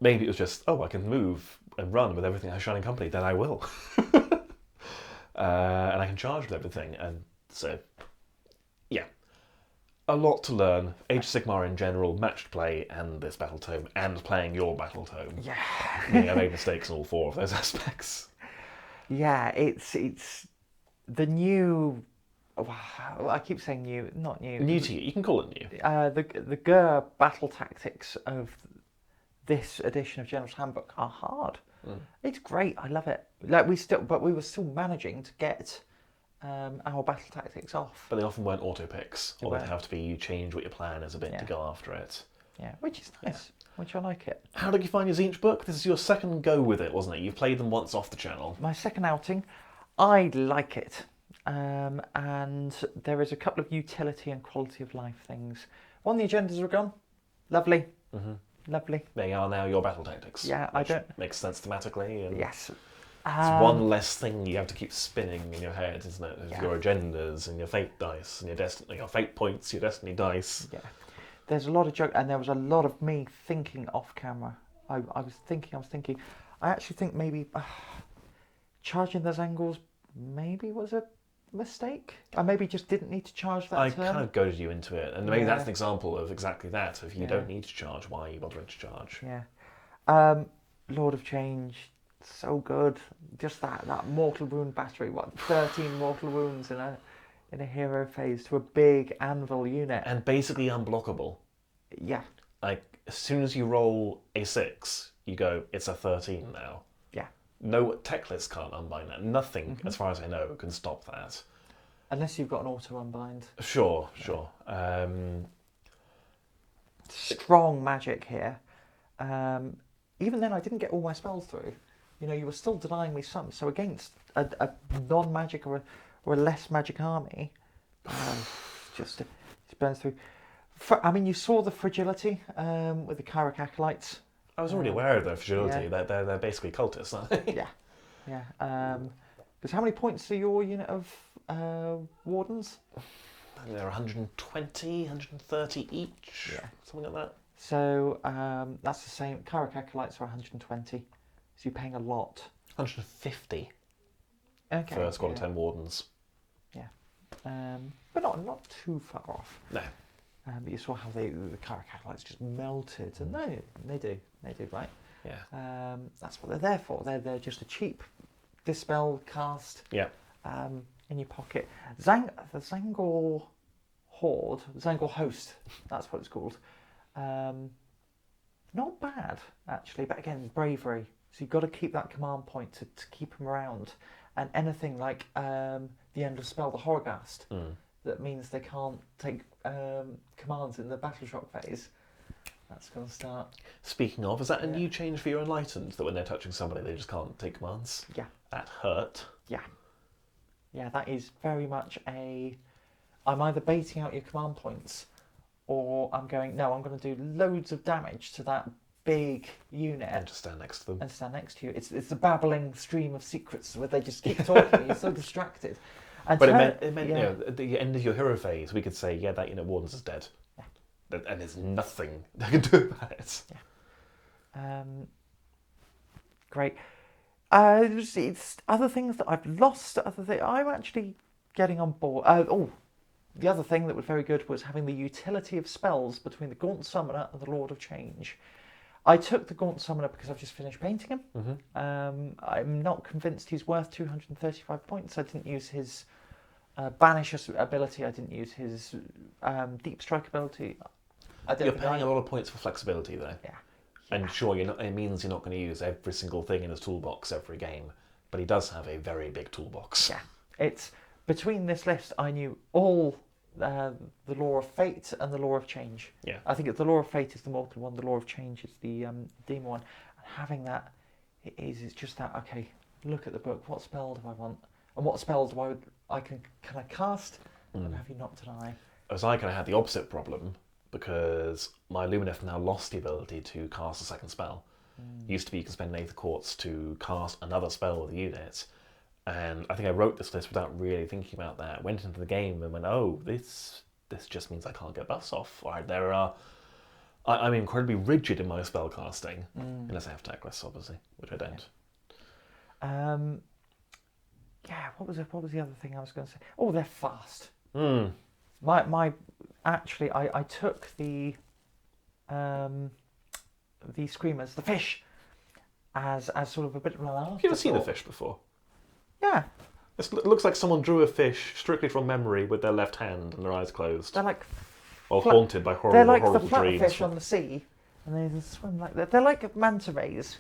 Speaker 2: maybe it was just, oh, I can move and run with everything I Shining Company, then I will. And I can charge with everything. And so, yeah. A lot to learn. Age of Sigmar in general, matched play, and this Battletome, and playing your Battletome.
Speaker 1: Yeah.
Speaker 2: I made mistakes in all 4 of those aspects.
Speaker 1: Yeah, it's the new. Well, I keep saying new, not new.
Speaker 2: New to you, you can call it new.
Speaker 1: The GUR battle tactics of this edition of General's Handbook are hard. It's great. I love it. Like we were still managing to get our battle tactics off.
Speaker 2: But they often weren't auto picks, or
Speaker 1: weren't.
Speaker 2: they'd have to be you change what your plan is a bit to go after it.
Speaker 1: Yeah, which is nice. Which I like it.
Speaker 2: How did you find your Tzeentch book? This is your second go with it, wasn't it? You've played them once off the channel.
Speaker 1: My second outing. I like it. And there is a couple of utility and quality of life things. One, the agendas are gone. Lovely. Lovely.
Speaker 2: They are now your battle tactics.
Speaker 1: Yeah, I don't...
Speaker 2: Makes sense thematically. And
Speaker 1: Yes.
Speaker 2: it's one less thing you have to keep spinning in your head, isn't it? Your agendas and your fate dice and your fate points, your destiny dice.
Speaker 1: Yeah. There's a lot of joke, and there was a lot of me thinking off camera. I was thinking. I actually think maybe charging those angles maybe was a mistake. I maybe just didn't need to charge that turn.
Speaker 2: Kind of goaded you into it, and maybe that's an example of exactly that. If you don't need to charge, why are you bothering to charge?
Speaker 1: Yeah. Lord of Change, so good. Just that mortal wound battery. 13 mortal wounds in a hero phase to a big anvil unit.
Speaker 2: And basically unblockable.
Speaker 1: Yeah.
Speaker 2: Like, as soon as you roll a 6, you go, it's a 13 now.
Speaker 1: Yeah.
Speaker 2: No tech list can't unbind that. Nothing, as far as I know, can stop that.
Speaker 1: Unless you've got an auto unbind.
Speaker 2: Sure.
Speaker 1: Strong magic here. Even then, I didn't get all my spells through. You were still denying me some. So against a non-magic or a less magic army, just burns through. You saw the fragility with the Kyrok Acolytes.
Speaker 2: I was already aware of their fragility. Yeah. They're basically cultists, aren't they?
Speaker 1: Yeah. Because how many points are your unit of wardens?
Speaker 2: They're 120, 130 each.
Speaker 1: Yeah.
Speaker 2: Something like that.
Speaker 1: So that's the same. Kyrok Acolytes are 120. So you're paying a lot.
Speaker 2: 150.
Speaker 1: Okay.
Speaker 2: For a squad of 10 wardens.
Speaker 1: Yeah. But not too far off.
Speaker 2: No.
Speaker 1: But you saw how the Kyrok Acolytes just melted, and they do, right?
Speaker 2: Yeah.
Speaker 1: That's what they're there for. They're just a cheap dispel cast.
Speaker 2: Yeah.
Speaker 1: In your pocket. The Zangor Horde, Zangor Host. That's what it's called. Not bad actually, but again, bravery. So you've got to keep that command point to keep them around, and anything like the end of spell, the Horrorghast. That means they can't take commands in the battle shock phase. That's going to start.
Speaker 2: Speaking of, is that a new change for your Enlightened, that when they're touching somebody they just can't take commands?
Speaker 1: Yeah.
Speaker 2: That hurt.
Speaker 1: Yeah. Yeah, that is very much I'm either baiting out your command points, or I'm going to do loads of damage to that big unit.
Speaker 2: And just stand next to them.
Speaker 1: And stand next to you. It's the babbling stream of secrets where they just keep talking. You're so distracted. And
Speaker 2: but it meant at the end of your hero phase, we could say, that unit Wardens is dead. Yeah. And there's nothing they can do about it.
Speaker 1: Yeah. Great. It's other things that I've lost. I'm actually getting on board. The other thing that was very good was having the utility of spells between the Gaunt Summoner and the Lord of Change. I took the Gaunt Summoner because I've just finished painting him. I'm not convinced he's worth 235 points. I didn't use his Banish ability. I didn't use his Deep Strike ability.
Speaker 2: You're paying a lot of points for flexibility, though.
Speaker 1: Yeah.
Speaker 2: And sure, it means you're not going to use every single thing in his toolbox every game, but he does have a very big toolbox.
Speaker 1: Yeah. It's between this list, I knew all the Law of Fate and the Law of Change. Yeah. I think the Law of Fate is the mortal one, the Law of Change is the demon one. And having that, it's just that, okay, look at the book, what spell do I want? And what spell do can I cast? And have you not deny?
Speaker 2: As I kind of had the opposite problem, because my Lumineth now lost the ability to cast a second spell. Used to be you can spend an Eighth Quartz to cast another spell with a unit. And I think I wrote this list without really thinking about that. Went into the game and went, oh, this just means I can't get buffs off. Right, there are I'm incredibly rigid in my spell casting, unless I have tag lists, obviously, which I don't.
Speaker 1: Yeah, what was the other thing I was going to say? Oh, they're fast.
Speaker 2: Mm.
Speaker 1: Actually, I took the screamers, the fish, as sort of a bit of an afterthought.
Speaker 2: Have you ever seen a fish before?
Speaker 1: Yeah.
Speaker 2: It looks like someone drew a fish strictly from memory with their left hand and their eyes closed.
Speaker 1: They're like...
Speaker 2: Or haunted by horrible,
Speaker 1: they're like
Speaker 2: horrible
Speaker 1: the
Speaker 2: dreams.
Speaker 1: flatfish on the sea, and they just swim like that. They're like manta rays.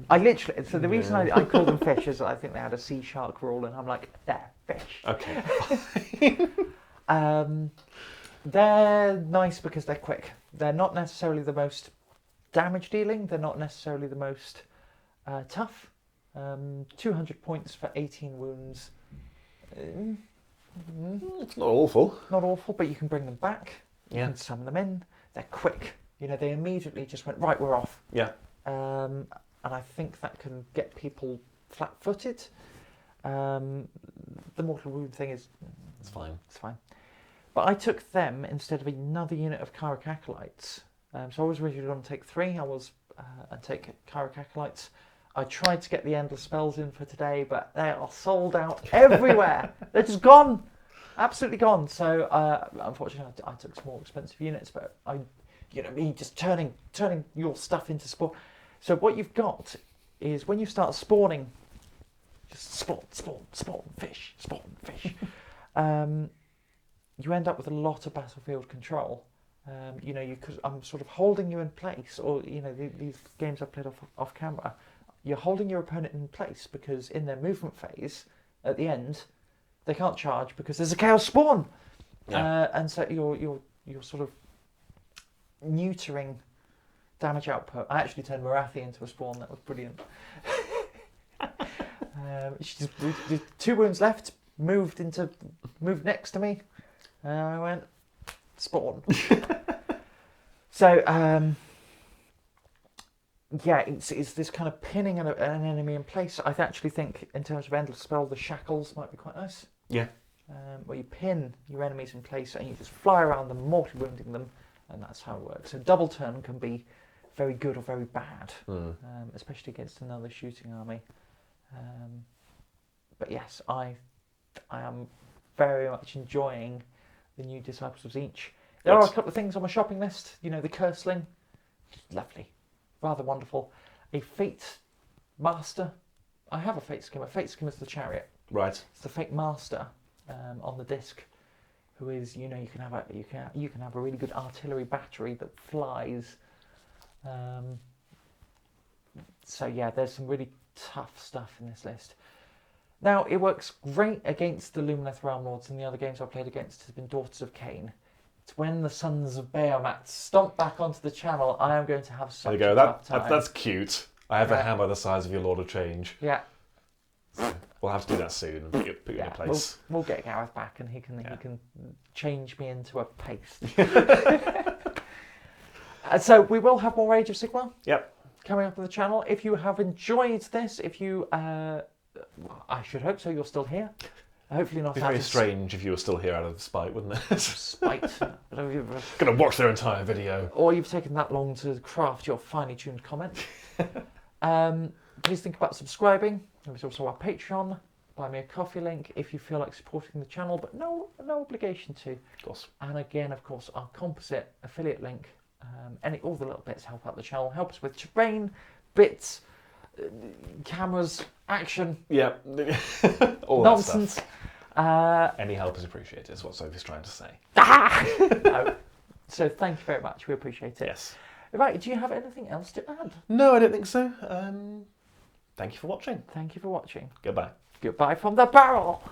Speaker 1: I literally... So the reason I call them fish is I think they had a sea shark rule, and I'm like, they're fish.
Speaker 2: Okay.
Speaker 1: They're nice because they're quick. They're not necessarily the most damage dealing. They're not necessarily the most tough. 200 points for 18 wounds.
Speaker 2: It's not awful.
Speaker 1: Not awful, but you can bring them back. You
Speaker 2: Yeah.
Speaker 1: can summon them in. They're quick. You know, they immediately just went, right, we're off.
Speaker 2: Yeah.
Speaker 1: And I think that can get people flat-footed. The mortal wound thing is...
Speaker 2: It's fine.
Speaker 1: It's fine. But I took them instead of another unit of Kyrok Acolytes. So I was originally going to take 3. And take Kyrok Acolytes. I tried to get the endless spells in for today, but they are sold out everywhere. They're just gone, absolutely gone. So unfortunately, I took some more expensive units, but me just turning your stuff into spawn. So what you've got is when you start spawning, just spawn fish. You end up with a lot of battlefield control. I'm sort of holding you in place, or these games I've played off camera. You're holding your opponent in place because in their movement phase, at the end, they can't charge because there's a chaos spawn, and so you're sort of neutering damage output. I actually turned Marathi into a spawn. That was brilliant. She just 2 wounds left. Moved next to me, and I went spawn. So. Yeah, it's this kind of pinning an enemy in place. I actually think, in terms of endless spell, the shackles might be quite nice.
Speaker 2: Yeah.
Speaker 1: Where you pin your enemies in place and you just fly around them, mortally wounding them, and that's how it works. So double turn can be very good or very bad, especially against another shooting army. But yes, I am very much enjoying the new Disciples of Tzeentch. There are a couple of things on my shopping list. The Cursling, lovely. Rather wonderful. A Fate Master. I have a Fate Skimmer. Fate Skimmer's the chariot.
Speaker 2: Right.
Speaker 1: It's the Fate Master on the disc, who is you can have a really good artillery battery that flies. So yeah, there's some really tough stuff in this list. Now it works great against the Lumineth Realmlords, and the other games I've played against have been Daughters of Cain. It's when the Sons of Bahamut stomp back onto the channel, I am going to have such
Speaker 2: there you
Speaker 1: a
Speaker 2: go.
Speaker 1: tough time.
Speaker 2: That's cute. I have a hammer the size of your Lord of Change.
Speaker 1: Yeah.
Speaker 2: We'll have to do that soon and put you in place.
Speaker 1: We'll get Gareth back, and he can change me into a paste. So we will have more Age of Sigmar.
Speaker 2: Yep.
Speaker 1: Coming up on the channel. If you have enjoyed this, I should hope so. You're still here. Hopefully not.
Speaker 2: It'd be very strange if you were still here out of spite, wouldn't it?
Speaker 1: Spite.
Speaker 2: Gonna watch their entire video.
Speaker 1: Or you've taken that long to craft your finely tuned comment. Please think about subscribing. There's also our Patreon, buy me a coffee link if you feel like supporting the channel, but no obligation to.
Speaker 2: Of course.
Speaker 1: And again, of course, our composite affiliate link. All the little bits help out the channel, help us with terrain, bits, cameras, action.
Speaker 2: Yeah. All
Speaker 1: nonsense.
Speaker 2: That stuff. Any help is appreciated, is what Sophie's trying to say.
Speaker 1: No. So thank you very much. We appreciate it.
Speaker 2: Yes.
Speaker 1: Right, do you have anything else to add?
Speaker 2: No, I don't think so. Thank you for watching.
Speaker 1: Thank you for watching.
Speaker 2: Goodbye.
Speaker 1: Goodbye from the barrel.